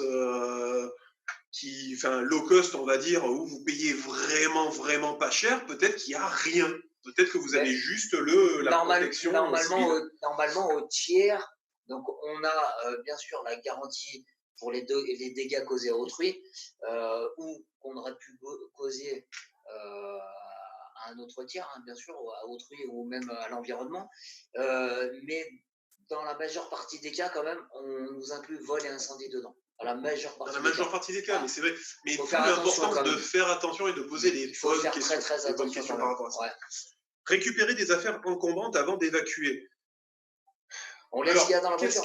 low cost, on va dire, où vous payez vraiment, vraiment pas cher, peut-être qu'il n'y a rien. Peut-être que vous avez juste la protection. Normalement, au tiers, donc on a bien sûr la garantie pour les dégâts causés à autrui, ou qu'on aurait pu causer à un autre tiers, hein, bien sûr, à autrui ou même à l'environnement. Mais dans la majeure partie des cas, quand même, on nous inclut vol et incendie dedans. Dans la majeure partie des cas, voilà. mais c'est vrai. Mais Faut d'où faire attention l'importance quand de même. faire attention et de poser les Il faut bonnes faire questions, très les bonnes attention questions quand par même. rapport à ça. Ouais. Récupérer des affaires encombrantes avant d'évacuer. On laisse ce qu'il y a dans la voiture.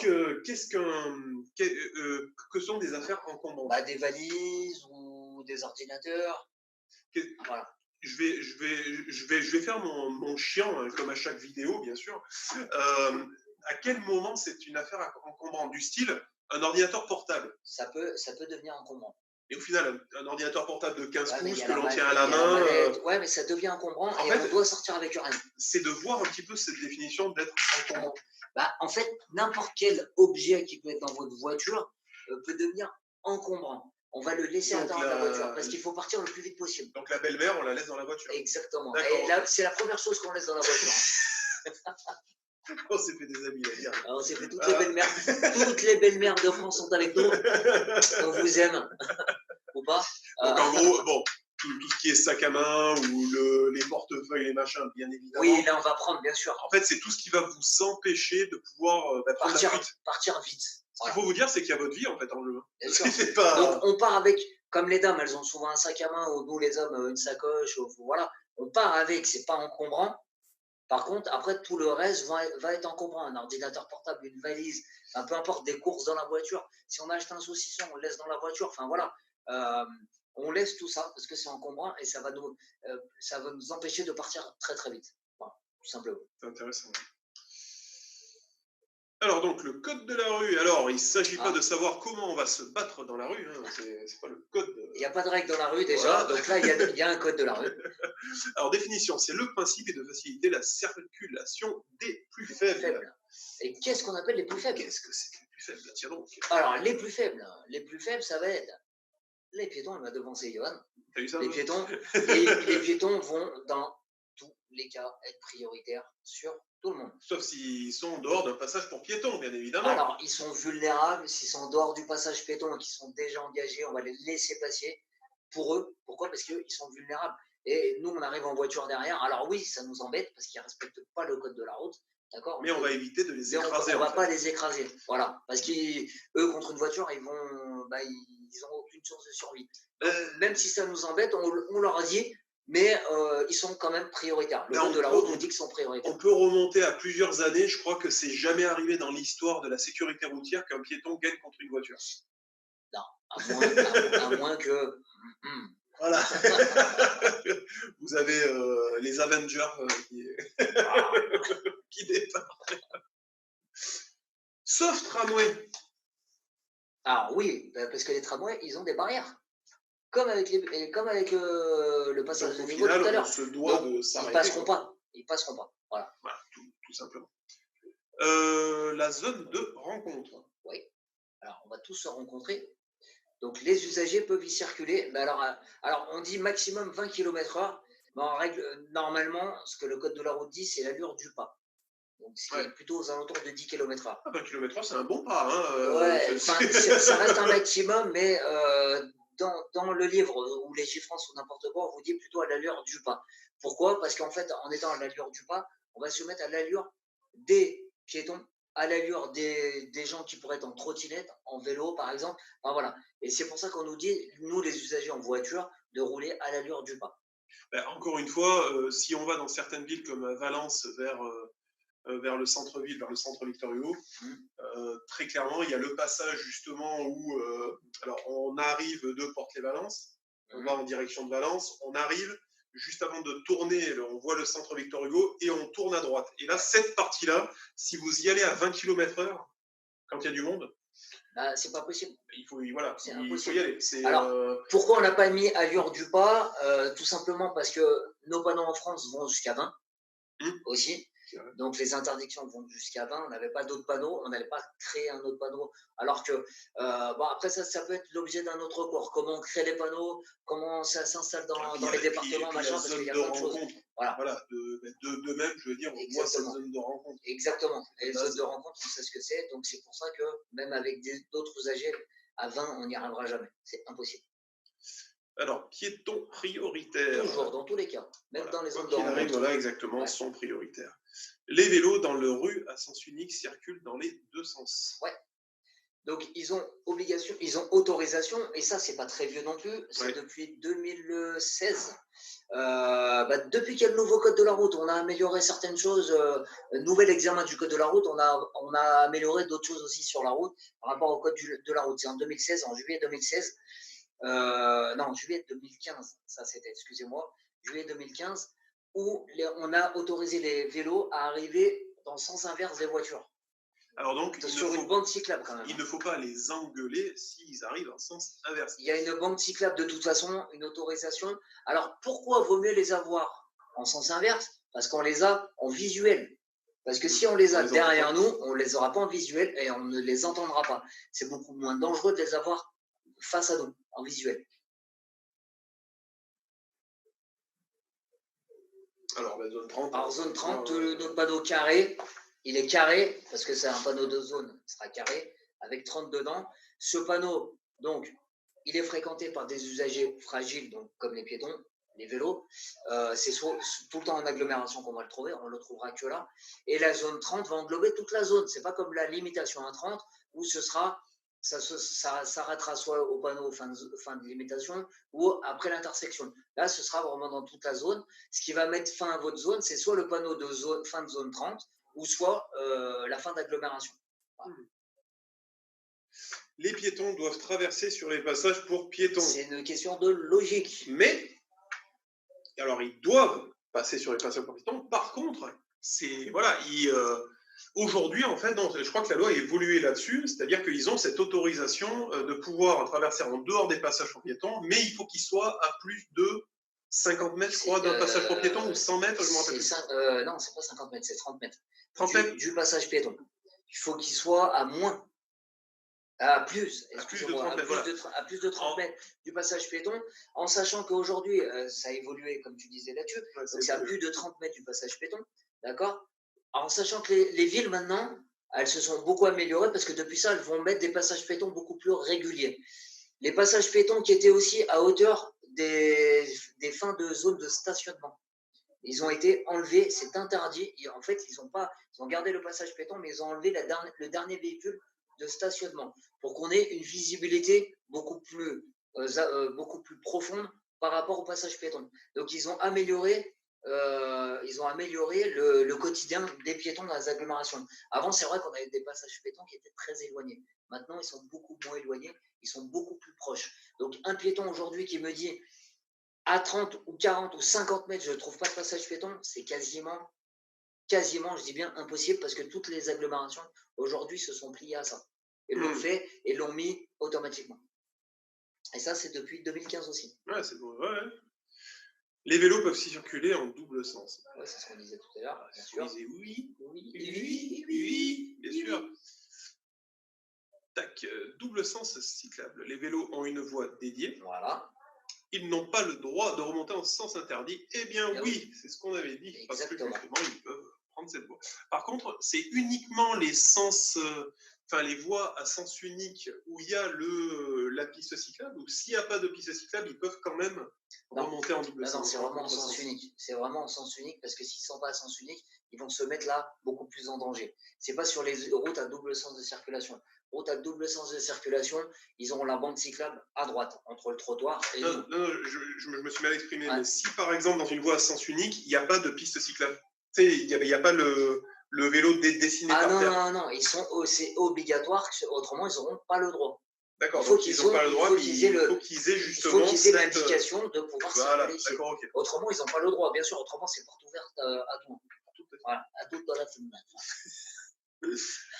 Que sont des affaires encombrantes? Bah, des valises ou des ordinateurs. Voilà. Je vais faire mon chiant, hein, comme à chaque vidéo, bien sûr. À quel moment c'est une affaire encombrante? Du style, un ordinateur portable. Ça peut devenir encombrant. Et au final, un ordinateur portable de 15 Ouais, pouces que l'on tient à la main. Ouais, mais ça devient encombrant en et fait, on doit sortir avec rien. C'est de voir un petit peu cette définition d'être encombrant. Bah, en fait, n'importe quel objet qui peut être dans votre voiture peut devenir encombrant. On va le laisser à l'intérieur de la voiture parce qu'il faut partir le plus vite possible. Donc la belle-mère, on la laisse dans la voiture. Exactement. Et là, c'est la première chose qu'on laisse dans la voiture. On s'est fait des amis, là. On s'est fait toutes les belles-mères. Toutes les belles-mères de France sont avec nous. On vous aime. Ou pas? Donc en gros, bon, tout ce qui est sac à main ou les portefeuilles, les machins, bien évidemment. Oui, là on va prendre, bien sûr. En fait, c'est tout ce qui va vous empêcher de pouvoir prendre la fuite. Partir vite. Ce qu'il faut vous dire, c'est qu'il y a votre vie en fait en jeu. Bien sûr. Pas... Donc on part avec, comme les dames, elles ont souvent un sac à main, ou nous les hommes, une sacoche, voilà. On part avec, c'est pas encombrant. Par contre, après, tout le reste va être encombrant. Un ordinateur portable, une valise, peu importe, des courses dans la voiture. Si on achète un saucisson, on le laisse dans la voiture. Enfin, voilà. On laisse tout ça parce que c'est encombrant et ça va nous empêcher de partir très, très vite. Voilà, tout simplement. C'est intéressant. Alors, donc, le code de la rue. Alors, il ne s'agit pas de savoir comment on va se battre dans la rue. Hein. C'est pas le code. Il n'y a pas de règle dans la rue déjà. Voilà. Donc là, il y a un code de la rue. Alors, définition, c'est le principe est de faciliter la circulation des plus faibles. Et qu'est-ce qu'on appelle les plus faibles? Qu'est-ce que c'est que les plus faibles? Tiens donc. Alors, les plus faibles, ça va être les piétons. Il va devancer Johan. T'as vu ça? Les piétons vont, dans tous les cas, être prioritaires sur tout le monde. Sauf s'ils sont en dehors d'un passage pour piétons, bien évidemment. Alors, ils sont vulnérables. S'ils sont en dehors du passage piéton et qu'ils sont déjà engagés, on va les laisser passer. Pour eux, pourquoi? Parce qu'ils sont vulnérables. Et nous, on arrive en voiture derrière. Alors oui, ça nous embête parce qu'ils ne respectent pas le code de la route. D'accord? Mais on va éviter de les écraser. On ne va pas les écraser. Voilà. Parce qu'eux, contre une voiture, ils n'ont aucune chance de survie. Donc, même si ça nous embête, on leur a dit, mais ils sont quand même prioritaires. Le code de la route nous dit qu'ils sont prioritaires. On peut remonter à plusieurs années. Je crois que c'est jamais arrivé dans l'histoire de la sécurité routière qu'un piéton gagne contre une voiture. Non, à moins que... Voilà. Vous avez les Avengers qui départent. Sauf tramway. Alors oui, parce que les tramways, ils ont des barrières. Comme avec le passage de niveau tout à l'heure. On se doit de s'arrêter. Ils passeront pas. Voilà. Voilà, tout simplement. La zone de rencontre. Oui. Alors, on va tous se rencontrer. Donc, les usagers peuvent y circuler. Mais alors, on dit maximum 20 km/h. Mais en règle, normalement, ce que le code de la route dit, c'est l'allure du pas. Donc, c'est plutôt aux alentours de 10 km/h. 20 km/h, c'est un bon pas. Hein, ouais, ça reste un maximum, mais dans le livre ou les chiffres ou n'importe quoi, on vous dit plutôt à l'allure du pas. Pourquoi? Parce qu'en fait, en étant à l'allure du pas, on va se mettre à l'allure des piétons, à l'allure des gens qui pourraient être en trottinette, en vélo par exemple. Enfin, voilà. Et c'est pour ça qu'on nous dit, nous les usagers en voiture, de rouler à l'allure du pas. Ben, encore une fois, si on va dans certaines villes comme Valence vers le centre-ville, vers le centre Victor Hugo, très clairement, il y a le passage justement où alors on arrive de Porte-les-Valences, on va en direction de Valence, on arrive juste avant de tourner, on voit le centre Victor Hugo et on tourne à droite. Et là, cette partie-là, si vous y allez à 20 km/h, quand il y a du monde, c'est pas possible. Il faut y aller. Alors, pourquoi on n'a pas mis allure du pas? Tout simplement parce que nos panneaux en France vont jusqu'à 20 aussi. Donc, les interdictions vont jusqu'à 20. On n'avait pas d'autres panneaux. On n'allait pas créer un autre panneau. Alors que, après, ça peut être l'objet d'un autre cours. Comment on crée les panneaux, comment ça s'installe dans les départements, machin, parce qu'il y a plein de choses. Voilà. De même, je veux dire, on voit cette zone de rencontre. Exactement. Et les zones de rencontre, on sait ce que c'est. Donc, c'est pour ça que, même avec d'autres usagers, à 20, on n'y arrivera jamais. C'est impossible. Alors, piétons prioritaires. Toujours, dans tous les cas, même Voilà. dans les zones de Quoi qu'il arrive, rencontre. voilà, exactement, Ouais. sont prioritaires. Les vélos dans le rue à sens unique circulent dans les deux sens. Ouais. Donc, ils ont obligation, ils ont autorisation, et ça, c'est pas très vieux non plus, c'est Ouais. depuis 2016. Depuis qu'il y a le nouveau code de la route, on a amélioré certaines choses. Nouvel examen du code de la route, on a amélioré d'autres choses aussi sur la route par rapport au code de la route. C'est en 2016, en juillet 2016. Non, juillet 2015, ça c'était, excusez-moi, juillet 2015, où on a autorisé les vélos à arriver dans le sens inverse des voitures. Alors donc, Sur une bande cyclable quand même. Il ne faut pas les engueuler s'ils arrivent en sens inverse. Il y a une bande cyclable de toute façon, une autorisation. Alors pourquoi vaut mieux les avoir en sens inverse? Parce qu'on les a en visuel. Parce que si on les a derrière nous, on ne les aura pas en visuel et on ne les entendra pas. C'est beaucoup moins dangereux de les avoir face à nous, en visuel. Alors, la zone 30. Alors, zone 30, notre panneau carré, il est carré, parce que c'est un panneau de zone, il sera carré, avec 30 dedans. Ce panneau, donc, il est fréquenté par des usagers fragiles, donc comme les piétons, les vélos. C'est tout le temps en agglomération qu'on va le trouver, on ne le trouvera que là. Et la zone 30 va englober toute la zone. Ce n'est pas comme la limitation à 30, où ça s'arrêtera soit au panneau fin de limitation ou après l'intersection. Là, ce sera vraiment dans toute la zone. Ce qui va mettre fin à votre zone, c'est soit le panneau de fin de zone 30 ou soit la fin d'agglomération. Voilà. Les piétons doivent traverser sur les passages pour piétons. C'est une question de logique. Mais, alors ils doivent passer sur les passages pour piétons. Par contre, aujourd'hui, en fait, non, je crois que la loi a évolué là-dessus, c'est-à-dire qu'ils ont cette autorisation de pouvoir traverser en dehors des passages pour piétons, mais il faut qu'ils soient à plus de 50 mètres, je crois, d'un passage pour piétons, ou 100 mètres, je me rappelle plus. Non, c'est pas 50 mètres, c'est 30 mètres. 30 mètres du passage piéton. Il faut qu'il soit à moins. À plus de 30 mètres du passage piéton, en sachant qu'aujourd'hui, ça a évolué, comme tu disais là-dessus, donc c'est à plus de 30 mètres du passage piéton, d'accord? En sachant que les villes, maintenant, elles se sont beaucoup améliorées, parce que depuis ça, elles vont mettre des passages piétons beaucoup plus réguliers. Les passages piétons qui étaient aussi à hauteur des fins de zone de stationnement. Ils ont été enlevés, c'est interdit. En fait, ils ont gardé le passage piéton, mais ils ont enlevé le dernier véhicule de stationnement pour qu'on ait une visibilité beaucoup plus profonde par rapport au passage piéton. Donc, ils ont amélioré le quotidien des piétons dans les agglomérations. Avant, c'est vrai qu'on avait des passages piétons qui étaient très éloignés. Maintenant, ils sont beaucoup moins éloignés, ils sont beaucoup plus proches. Donc, un piéton aujourd'hui qui me dit à 30 ou 40 ou 50 mètres, je ne trouve pas de passage piéton, c'est quasiment, je dis bien impossible, parce que toutes les agglomérations aujourd'hui se sont pliées à ça. Et l'ont fait et l'ont mis automatiquement. Et ça, c'est depuis 2015 aussi. Ouais, c'est bon. Ouais. Les vélos peuvent circuler en double sens. Ouais, c'est ce qu'on disait tout à l'heure. Bien sûr. Oui, bien sûr. Tac, double sens cyclable. Les vélos ont une voie dédiée. Voilà. Ils n'ont pas le droit de remonter en sens interdit. Eh bien oui, c'est ce qu'on avait dit. Exactement. Parce que justement, ils peuvent prendre cette voie. Par contre, c'est uniquement les sens, les voies à sens unique où il y a la piste cyclable, ou s'il n'y a pas de piste cyclable, ils peuvent quand même remonter en double sens. Non, c'est vraiment en sens unique. C'est vraiment en sens unique, parce que s'ils ne sont pas à sens unique, ils vont se mettre là beaucoup plus en danger. C'est pas sur les routes à double sens de circulation. Route à double sens de circulation, ils auront la bande cyclable à droite, entre le trottoir et non, je me suis mal exprimé. Ouais. Mais si par exemple dans une voie à sens unique, il n'y a pas de piste cyclable, tu sais, il n'y a pas le vélo dessiné par terre. Non, c'est obligatoire, autrement ils n'auront pas le droit. D'accord, donc ils n'ont pas le droit, mais il faut qu'ils aient justement l'indication de pouvoir circuler ici. Okay. Autrement, ils n'ont pas le droit, bien sûr, autrement c'est porte ouverte à tout. Voilà, à toute dans la fenêtre.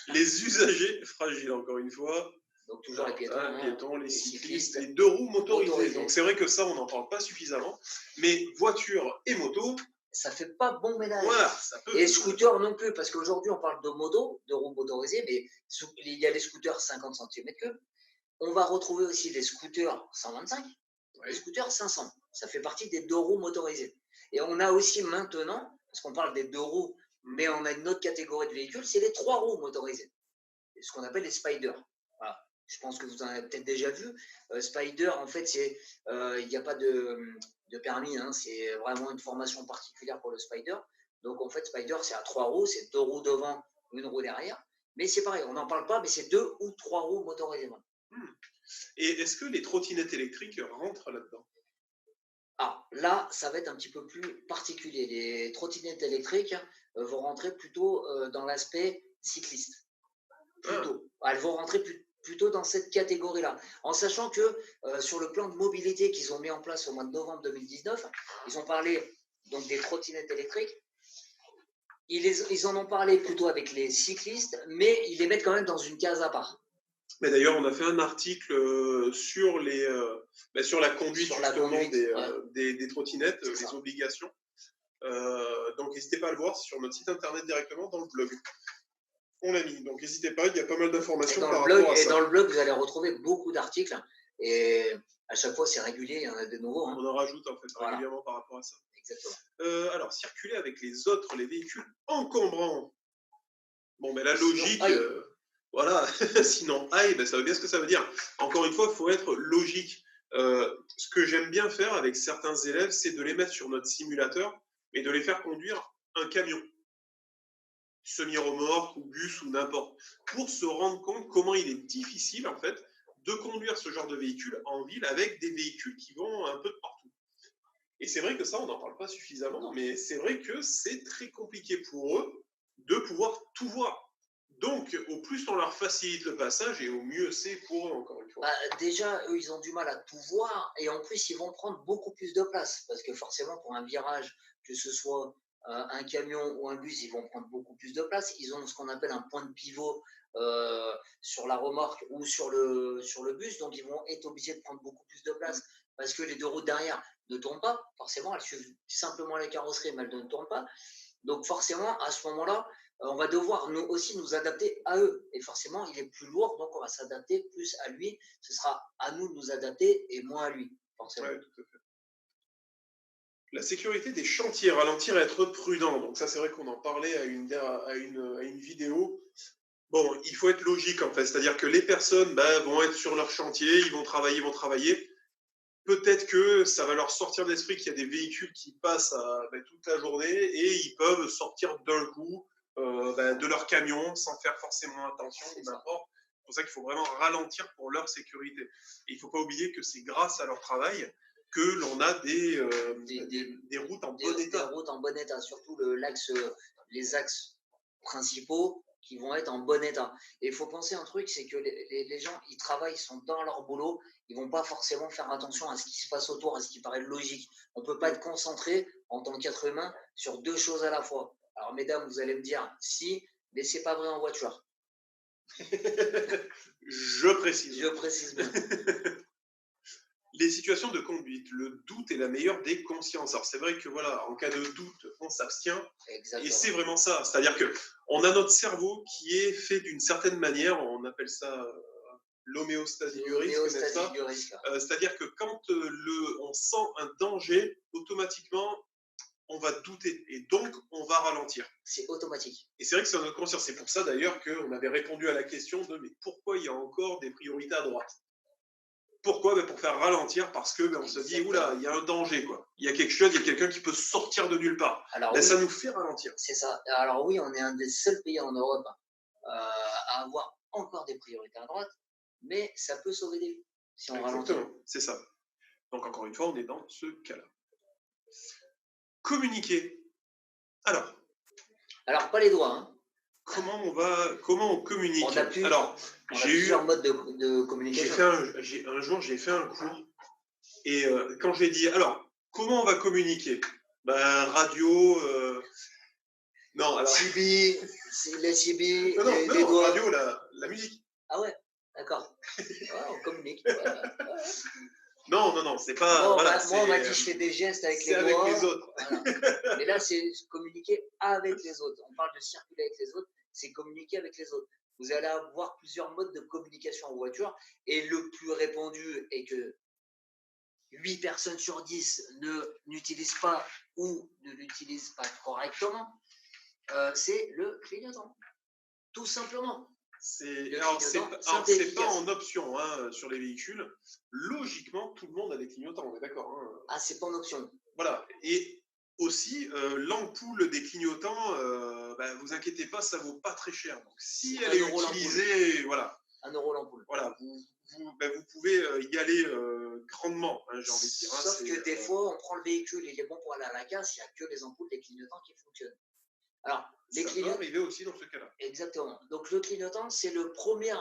Les usagers fragiles, encore une fois. Donc toujours les piétons, les cyclistes, les deux roues motorisées. Donc c'est vrai que ça, on n'en parle pas suffisamment. Mais voiture et moto, ça fait pas bon ménage. Voilà, ça peut. Et scooter non plus, parce qu'aujourd'hui on parle de moto, de roues motorisées, mais il y a les scooters 50 cm3. On va retrouver aussi les scooters 125, les scooters 500. Ça fait partie des deux roues motorisées. Et on a aussi maintenant, parce qu'on parle des deux roues, mais on a une autre catégorie de véhicules, c'est les trois roues motorisées. Ce qu'on appelle les spiders. Voilà. Je pense que vous en avez peut-être déjà vu. Spider, en fait, il n'y a pas de permis. Hein, c'est vraiment une formation particulière pour le Spider. Donc, en fait, Spider, c'est à 3 roues. C'est 2 roues devant, une roue derrière. Mais c'est pareil, on n'en parle pas, mais c'est 2 ou 3 roues motorisées. Et est-ce que les trottinettes électriques rentrent là-dedans? Ah, là, ça va être un petit peu plus particulier. Les trottinettes électriques vont rentrer plutôt dans l'aspect cycliste. Plutôt. Elles vont rentrer plutôt dans cette catégorie-là. En sachant que sur le plan de mobilité qu'ils ont mis en place au mois de novembre 2019, ils ont parlé donc des trottinettes électriques. Ils en ont parlé plutôt avec les cyclistes, mais ils les mettent quand même dans une case à part. Mais d'ailleurs, on a fait un article sur la conduite, des trottinettes, les obligations. Donc, n'hésitez pas à le voir sur notre site internet directement dans le blog. On l'a mis, donc n'hésitez pas, il y a pas mal d'informations par rapport à ça. Et dans le blog, vous allez retrouver beaucoup d'articles. Et à chaque fois, c'est régulier, il y en a de nouveaux. Hein. On en rajoute en fait régulièrement par rapport à ça. Exactement. Alors, circuler avec les véhicules encombrants. Bon, mais la logique, voilà, sinon aïe, ben, ça veut bien ce que ça veut dire. Encore une fois, il faut être logique. Ce que j'aime bien faire avec certains élèves, c'est de les mettre sur notre simulateur et de les faire conduire un camion, semi-remorque ou bus ou n'importe, pour se rendre compte comment il est difficile en fait de conduire ce genre de véhicule en ville avec des véhicules qui vont un peu de partout. Et c'est vrai que ça, on n'en parle pas suffisamment, mais c'est vrai que c'est très compliqué pour eux de pouvoir tout voir. Donc, au plus on leur facilite le passage, et au mieux c'est pour eux, encore une fois. Déjà, eux, ils ont du mal à tout voir, et en plus, ils vont prendre beaucoup plus de place, parce que forcément, pour un virage, que ce soit un camion ou un bus, ils vont prendre beaucoup plus de place. Ils ont ce qu'on appelle un point de pivot sur la remorque ou sur le bus, donc ils vont être obligés de prendre beaucoup plus de place, parce que les 2 roues derrière ne tournent pas, forcément, elles suivent simplement la carrosserie, mais elles ne tournent pas. Donc forcément, à ce moment-là, on va devoir nous aussi nous adapter à eux. Et forcément, il est plus lourd, donc on va s'adapter plus à lui. Ce sera à nous de nous adapter et moins à lui, forcément. Ouais, tout à fait. La sécurité des chantiers, ralentir et être prudent. Donc ça, c'est vrai qu'on en parlait à une vidéo. Bon, il faut être logique en fait, c'est-à-dire que les personnes vont être sur leur chantier, ils vont travailler. Peut-être que ça va leur sortir de l'esprit qu'il y a des véhicules qui passent toute la journée et ils peuvent sortir d'un coup de leur camion sans faire forcément attention ou n'importe. C'est pour ça qu'il faut vraiment ralentir pour leur sécurité. Et il ne faut pas oublier que c'est grâce à leur travail que l'on a des routes en bon état. Des routes en bon état, surtout les axes principaux qui vont être en bon état. Et il faut penser un truc, c'est que les gens, ils travaillent, ils sont dans leur boulot, ils vont pas forcément faire attention à ce qui se passe autour, à ce qui paraît logique. On peut pas être concentré en tant qu'être humain sur 2 choses à la fois. Alors mesdames, vous allez me dire si, mais c'est pas vrai en voiture. Je précise. Je précise bien. Les situations de conduite, le doute est la meilleure des consciences. Alors c'est vrai que voilà, en cas de doute, on s'abstient. Exactement. Et c'est vraiment ça. C'est-à-dire que on a notre cerveau qui est fait d'une certaine manière. On appelle ça l'homéostasie du risque, n'est-ce pas ? C'est-à-dire que quand on sent un danger, automatiquement, on va douter et donc on va ralentir. C'est automatique. Et c'est vrai que c'est notre conscience. C'est pour ça d'ailleurs qu'on avait répondu à la question de mais pourquoi il y a encore des priorités à droite ? Pourquoi ? Pour faire ralentir, parce que on se dit oula, il y a un danger, quoi. Il y a quelque chose, il y a quelqu'un qui peut sortir de nulle part. Alors, oui, ça nous fait ralentir. C'est ça. Alors oui, on est un des seuls pays en Europe à avoir encore des priorités à droite, mais ça peut sauver des vies si on ralentit. Exactement, c'est ça. Donc encore une fois, on est dans ce cas-là. Communiquer. Alors, pas les doigts. Hein. Comment on communique ? On a plusieurs modes de communication. Un jour, j'ai fait un cours et quand j'ai dit, alors, comment on va communiquer ? Radio. Non, alors. CB, les CB, non, les doigts. Radio, la musique. Ah ouais, d'accord. On communique. Non, c'est pas. Moi, voilà, on m'a dit je fais des gestes avec les doigts. C'est avec les autres. Voilà. Mais là, c'est communiquer avec les autres. On parle de circuler avec les autres, c'est communiquer avec les autres. Vous allez avoir plusieurs modes de communication en voiture et le plus répandu est que 8 personnes sur 10 n'utilisent pas ou ne l'utilisent pas correctement, c'est le clignotant. Tout simplement. C'est pas en option hein, sur les véhicules. Logiquement, tout le monde a des clignotants, on est d'accord. Hein. Ah, c'est pas en option. Voilà. Et aussi, l'ampoule des clignotants, vous inquiétez pas, ça vaut pas très cher. Donc, si elle est utilisée, voilà. 1 euro l'ampoule. Voilà, vous pouvez y aller grandement, hein, j'ai envie de dire. Sauf que des fois, on prend le véhicule, il est bon pour aller à la casse, il n'y a que les ampoules des clignotants qui fonctionnent. Alors, ça peut arriver aussi dans ce cas-là. Exactement. Donc, le clignotant, c'est le premier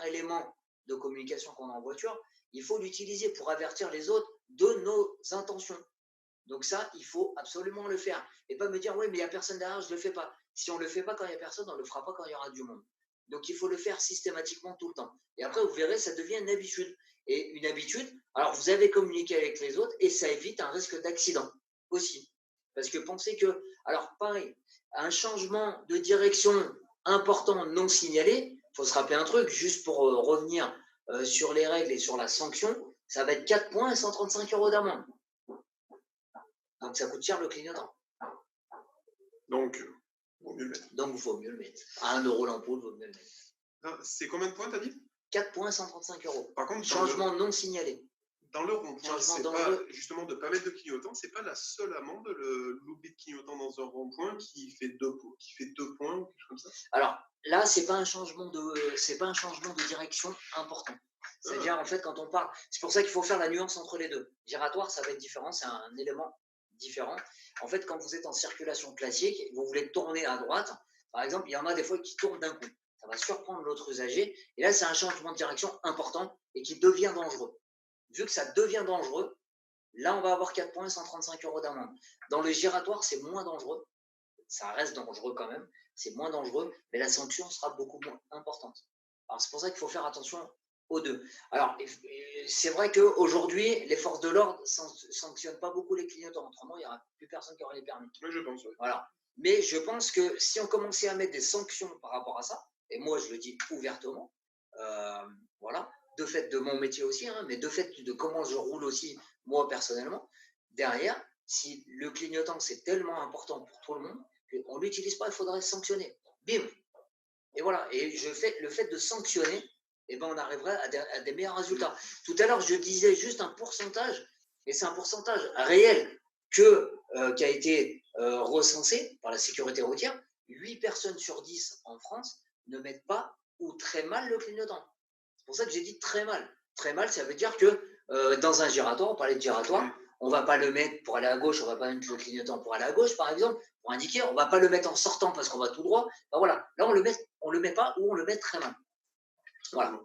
élément de communication qu'on a en voiture. Il faut l'utiliser pour avertir les autres de nos intentions. Donc ça, il faut absolument le faire. Et pas me dire, oui, mais il n'y a personne derrière, je ne le fais pas. Si on ne le fait pas quand il n'y a personne, on ne le fera pas quand il y aura du monde. Donc il faut le faire systématiquement tout le temps. Et après, vous verrez, ça devient une habitude. Et une habitude, alors vous avez communiqué avec les autres et ça évite un risque d'accident aussi. Parce que pensez que, alors pareil, un changement de direction important non signalé, il faut se rappeler un truc, juste pour revenir sur les règles et sur la sanction, ça va être 4 points et 135 € d'amende. Donc ça coûte cher le clignotant. Donc, vaut mieux le mettre. Donc, il faut mieux le mettre. À 1 euro l'ampoule, il vaut mieux le mettre. C'est combien de points, t'as dit? 4 points, 135 €. Par contre, changement non signalé. Dans le rond-point, c'est pas, justement, de ne pas mettre de clignotant, c'est pas la seule amende, l'oubli de clignotant dans un rond-point qui fait 2 points, ou quelque chose comme ça. Alors, là, c'est pas un changement de direction important. C'est-à-dire, en fait, quand on parle, c'est pour ça qu'il faut faire la nuance entre les deux. Giratoire, ça va être différent, c'est un élément différent. En fait, quand vous êtes en circulation classique, vous voulez tourner à droite, par exemple, il y en a des fois qui tournent d'un coup. Ça va surprendre l'autre usager. Et là, c'est un changement de direction important et qui devient dangereux. Vu que ça devient dangereux, là, on va avoir 4 points et 135 € d'amende. Dans le giratoire, c'est moins dangereux. Ça reste dangereux quand même. C'est moins dangereux, mais la sanction sera beaucoup moins importante. Alors, c'est pour ça qu'il faut faire attention aux deux. Alors, c'est vrai qu'aujourd'hui, les forces de l'ordre ne sanctionnent pas beaucoup les clignotants. Autrement, il n'y aura plus personne qui aura les permis. Oui, je pense. Oui. Voilà. Mais je pense que si on commençait à mettre des sanctions par rapport à ça, et moi, je le dis ouvertement, voilà, de fait de mon métier aussi, hein, mais de fait de comment je roule aussi, moi, personnellement, derrière, si le clignotant, c'est tellement important pour tout le monde, qu'on ne l'utilise pas, il faudrait sanctionner. Bim. Et voilà. Et le fait de sanctionner, eh ben, on arriverait à des meilleurs résultats. Tout à l'heure, je disais juste un pourcentage, et c'est un pourcentage réel qui a été recensé par la sécurité routière. 8 personnes sur 10 en France ne mettent pas ou très mal le clignotant. C'est pour ça que j'ai dit très mal. Très mal, ça veut dire que dans un giratoire, on parlait de giratoire, on ne va pas le mettre pour aller à gauche, on ne va pas mettre le clignotant pour aller à gauche, par exemple, pour indiquer, on ne va pas le mettre en sortant parce qu'on va tout droit. Ben voilà, là, on le met pas ou on le met très mal. Voilà.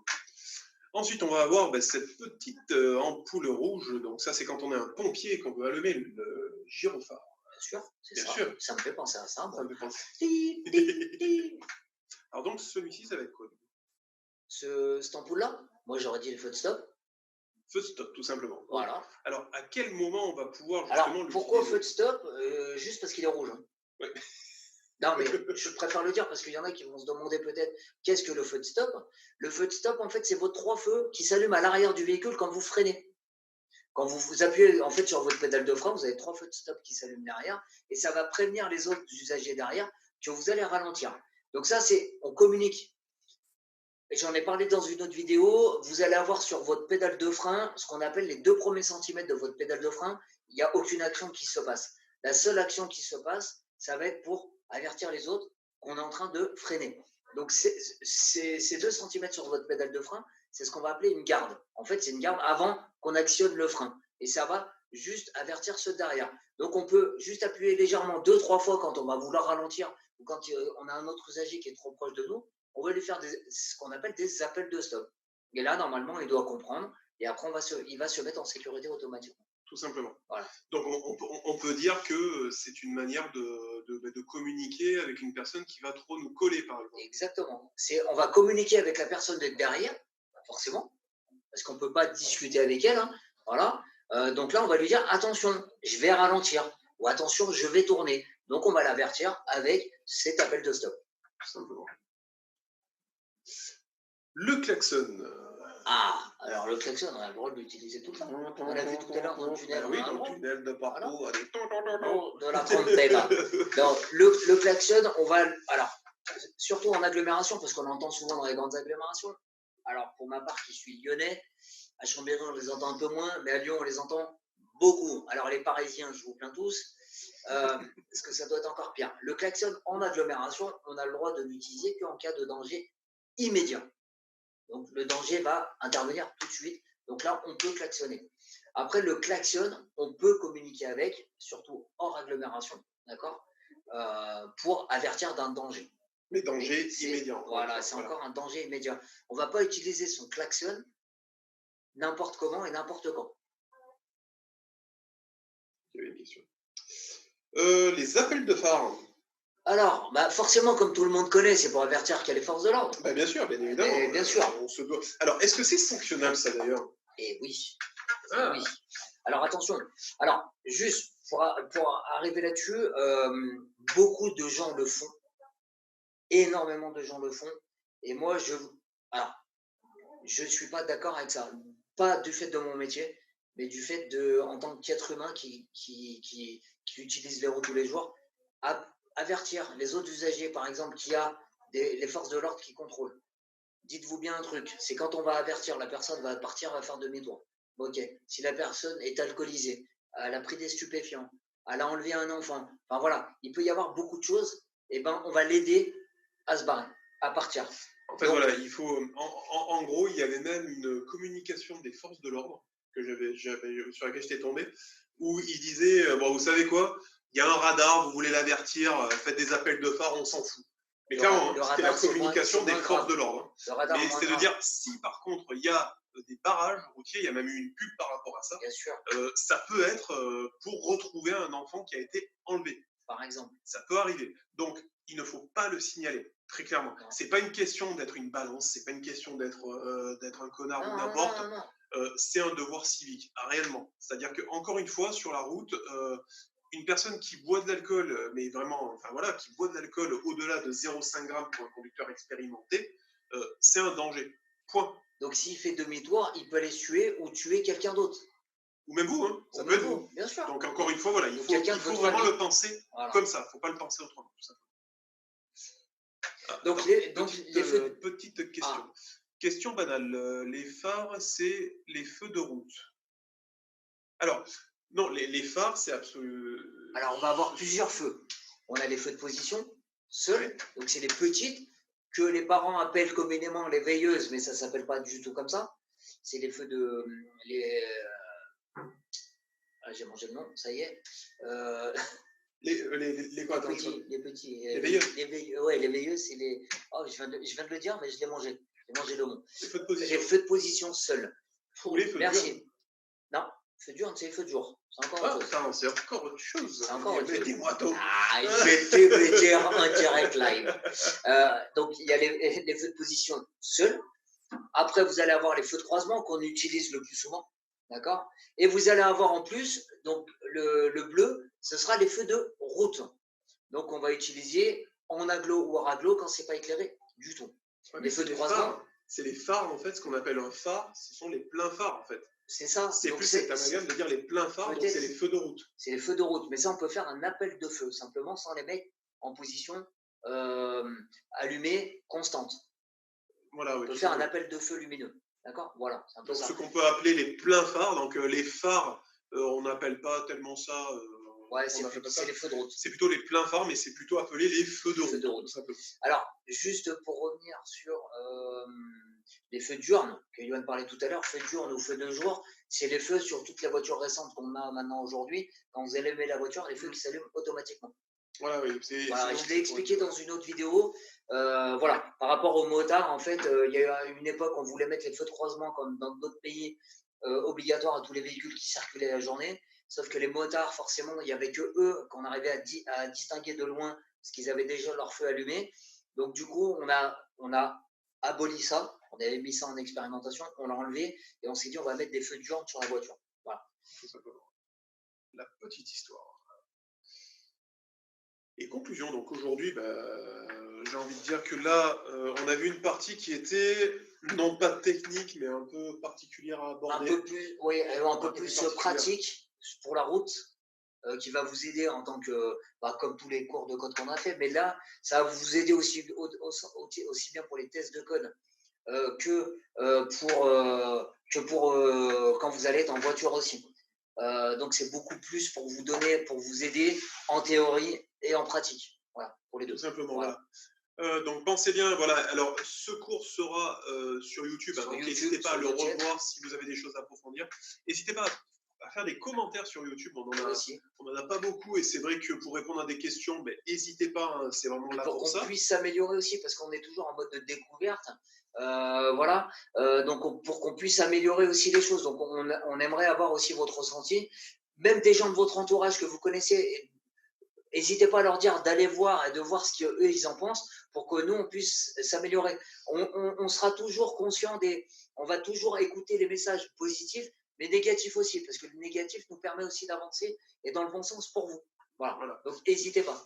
Ensuite, on va avoir cette petite ampoule rouge. Donc ça, c'est quand on est un pompier et qu'on veut allumer le gyrophare. Bien sûr, c'est Bien ça. sûr. Ça me fait penser à ça. Ça me fait penser. Alors donc, celui-ci, ça va être quoi? Cette ampoule-là, moi, j'aurais dit le feu de stop. Feu de stop, tout simplement. Voilà. Alors, à quel moment on va pouvoir justement Alors, pourquoi feu de stop? Juste parce qu'il est rouge. Hein. Ouais. Non, mais je préfère le dire parce qu'il y en a qui vont se demander peut-être qu'est-ce que le feu de stop. Le feu de stop, en fait, c'est vos 3 feux qui s'allument à l'arrière du véhicule quand vous freinez. Quand vous appuyez en fait sur votre pédale de frein, vous avez 3 feux de stop qui s'allument derrière et ça va prévenir les autres usagers derrière que vous allez ralentir. Donc ça, on communique. Et j'en ai parlé dans une autre vidéo. Vous allez avoir sur votre pédale de frein ce qu'on appelle les 2 premiers centimètres de votre pédale de frein. Il n'y a aucune action qui se passe. La seule action qui se passe, ça va être pour avertir les autres qu'on est en train de freiner. Donc, ces 2 centimètres sur votre pédale de frein, c'est ce qu'on va appeler une garde. En fait, c'est une garde avant qu'on actionne le frein. Et ça va juste avertir ceux derrière. Donc, on peut juste appuyer légèrement 2-3 fois quand on va vouloir ralentir ou quand on a un autre usager qui est trop proche de nous. On va lui faire ce qu'on appelle des appels de stop. Et là, normalement, il doit comprendre. Et après, il va se mettre en sécurité automatiquement. Tout simplement. Voilà. Donc, on peut dire que c'est une manière de communiquer avec une personne qui va trop nous coller, par exemple. Exactement. On va communiquer avec la personne de derrière, forcément, parce qu'on ne peut pas discuter avec elle. Hein. Voilà. Donc là, on va lui dire, attention, je vais ralentir, ou attention, je vais tourner. Donc, on va l'avertir avec cet appel de stop. Tout simplement. Le klaxon. Ah, alors le klaxon, on a le droit de l'utiliser tout le temps. On l'a vu tout à l'heure dans le tunnel. Oui, dans le tunnel de partout. Voilà. De la trompette. Donc, le klaxon, on va. Alors, surtout en agglomération, parce qu'on entend souvent dans les grandes agglomérations. Alors, pour ma part, qui suis lyonnais, à Chambéry, on les entend un peu moins, mais à Lyon, on les entend beaucoup. Alors, les Parisiens, je vous plains tous, parce que ça doit être encore pire. Le klaxon en agglomération, on a le droit de l'utiliser qu'en cas de danger immédiat. Donc, le danger va intervenir tout de suite. Donc là, on peut klaxonner. Après, le klaxon, on peut communiquer avec, surtout hors agglomération, d'accord, pour avertir d'un danger. Les dangers immédiats. Voilà, c'est encore un danger immédiat. On ne va pas utiliser son klaxon n'importe comment et n'importe quand. Il y avait une question. Les appels de phare. Alors, forcément, comme tout le monde connaît, c'est pour avertir qu'il y a les forces de l'ordre. Bien sûr, bien évidemment. Bien sûr. On se doit... Alors, est-ce que c'est sanctionnable, ça, d'ailleurs? Eh oui. Oui. Alors, attention. Alors, juste pour arriver là-dessus, beaucoup de gens le font. Énormément de gens le font. Et moi, je ne suis pas d'accord avec ça. Pas du fait de mon métier, mais du fait en tant qu'être humain qui utilise les routes tous les jours, avertir les autres usagers, par exemple, qu'il y a les forces de l'ordre qui contrôlent. Dites-vous bien un truc, c'est quand on va avertir, la personne va partir, va faire demi-tour. Ok, si la personne est alcoolisée, elle a pris des stupéfiants, elle a enlevé un enfant, enfin voilà, il peut y avoir beaucoup de choses, et on va l'aider à se barrer, à partir. En fait, donc, voilà, il faut. En gros, il y avait même une communication des forces de l'ordre sur laquelle j'étais tombé, où ils disaient bon, vous savez quoi, il y a un radar, vous voulez l'avertir, faites des appels de phare, on s'en fout. Mais clairement, c'était la communication des forces de l'ordre. Mais c'est de dire, si par contre, il y a des barrages routiers, il y a même eu une pub par rapport à ça, bien sûr. Ça peut être pour retrouver un enfant qui a été enlevé. Par exemple. Ça peut arriver. Donc, il ne faut pas le signaler, très clairement. C'est pas une question d'être une balance, c'est pas une question d'être un connard ou n'importe. C'est un devoir civique, réellement. C'est-à-dire que, encore une fois, sur la route, une personne qui boit de l'alcool, mais vraiment, enfin voilà, qui boit de l'alcool au-delà de 0,5 g pour un conducteur expérimenté, c'est un danger. Point. Donc s'il fait demi-tour, il peut aller tuer ou tuer quelqu'un d'autre. Ou même vous, hein. Ça peut être vous. Bien sûr. Donc encore une fois, voilà, il faut vraiment le penser comme ça. Il ne faut pas le penser autrement. Tout ça. Donc, petite question. Question banale. Les phares, c'est les feux de route. Alors, non, les phares, c'est absolument... Alors, on va avoir plusieurs feux. On a les feux de position, seuls. Donc, c'est les petites que les parents appellent communément les veilleuses, mais ça ne s'appelle pas du tout comme ça. C'est les feux de... j'ai mangé le nom, ça y est. Les petits. Les veilleuses. Les veilleuses, c'est les... Oh, je viens de le dire, mais je l'ai mangé. J'ai mangé le mot. Les feux de position. Les feux de position seuls. Ou les feux Merci. durs. Non, feux durs, c'est les feux de jour. C'est encore autre chose. C'est encore autre chose. C'est encore autre chose. Mettez-moi tôt. Je vais te dire en direct live. Donc, il y a les feux de position seuls. Après, vous allez avoir les feux de croisement qu'on utilise le plus souvent. D'accord? Et vous allez avoir en plus, donc le bleu, ce sera les feux de route. Donc, on va utiliser en agglo ou hors agglo quand ce n'est pas éclairé du tout. Ouais, les feux de croisement, c'est les phares, en fait, ce qu'on appelle un phare, ce sont les pleins phares, en fait. C'est ça. C'est plus cet amalgame de dire les pleins phares, donc c'est les feux de route. C'est les feux de route, mais ça, on peut faire un appel de feu, simplement sans les mettre en position allumée constante. Voilà, on peut faire un appel de feu lumineux. D'accord? Voilà, c'est un peu donc, ça. Ce qu'on peut appeler les pleins phares, donc les phares, on n'appelle pas tellement ça. Ouais, c'est les feux de route. C'est plutôt les pleins phares, mais c'est plutôt appelé les feux de route. Alors, juste pour revenir sur les feux diurnes, que Yoann parlait tout à l'heure, feux diurnes ou feux de jour, c'est les feux sur toutes les voitures récentes qu'on a maintenant aujourd'hui. Quand vous allumez la voiture, les feux qui s'allument automatiquement. Voilà, oui. Je l'ai expliqué dans une autre vidéo. Voilà, par rapport aux motards, en fait, il y a eu une époque où on voulait mettre les feux de croisement comme dans d'autres pays obligatoires à tous les véhicules qui circulaient la journée. Sauf que les motards, forcément, il n'y avait que eux qu'on arrivait à distinguer de loin parce qu'ils avaient déjà leur feu allumé. Donc, du coup, on a aboli ça. On avait mis ça en expérimentation, on l'a enlevé et on s'est dit on va mettre des feux diurnes sur la voiture. Voilà. Tout simplement. La petite histoire. Et conclusion, donc aujourd'hui, j'ai envie de dire que là, on a vu une partie qui était non pas technique, mais un peu particulière à aborder. Un peu plus pratique pour la route. qui va vous aider en tant que, comme tous les cours de code qu'on a fait, mais là, ça va vous aider aussi bien pour les tests de code que pour quand vous allez être en voiture aussi. Donc, c'est beaucoup plus pour vous donner, pour vous aider en théorie et en pratique. Voilà, pour les deux. Tout simplement, voilà. Donc pensez bien, voilà. Alors ce cours sera sur YouTube, donc n'hésitez pas à le revoir si vous avez des choses à approfondir. N'hésitez pas à faire des commentaires sur YouTube, on en a pas beaucoup et c'est vrai que pour répondre à des questions, n'hésitez pas, hein, c'est vraiment là pour ça. Pour qu'on puisse s'améliorer aussi, parce qu'on est toujours en mode de découverte. Voilà, donc pour qu'on puisse améliorer aussi les choses. Donc on aimerait avoir aussi votre ressenti, même des gens de votre entourage que vous connaissez. N'hésitez pas à leur dire d'aller voir et de voir ce qu'eux ils en pensent pour que nous on puisse s'améliorer. On sera toujours conscient on va toujours écouter les messages positifs, mais négatifs aussi, parce que le négatif nous permet aussi d'avancer et dans le bon sens pour vous. Voilà. Donc n'hésitez pas.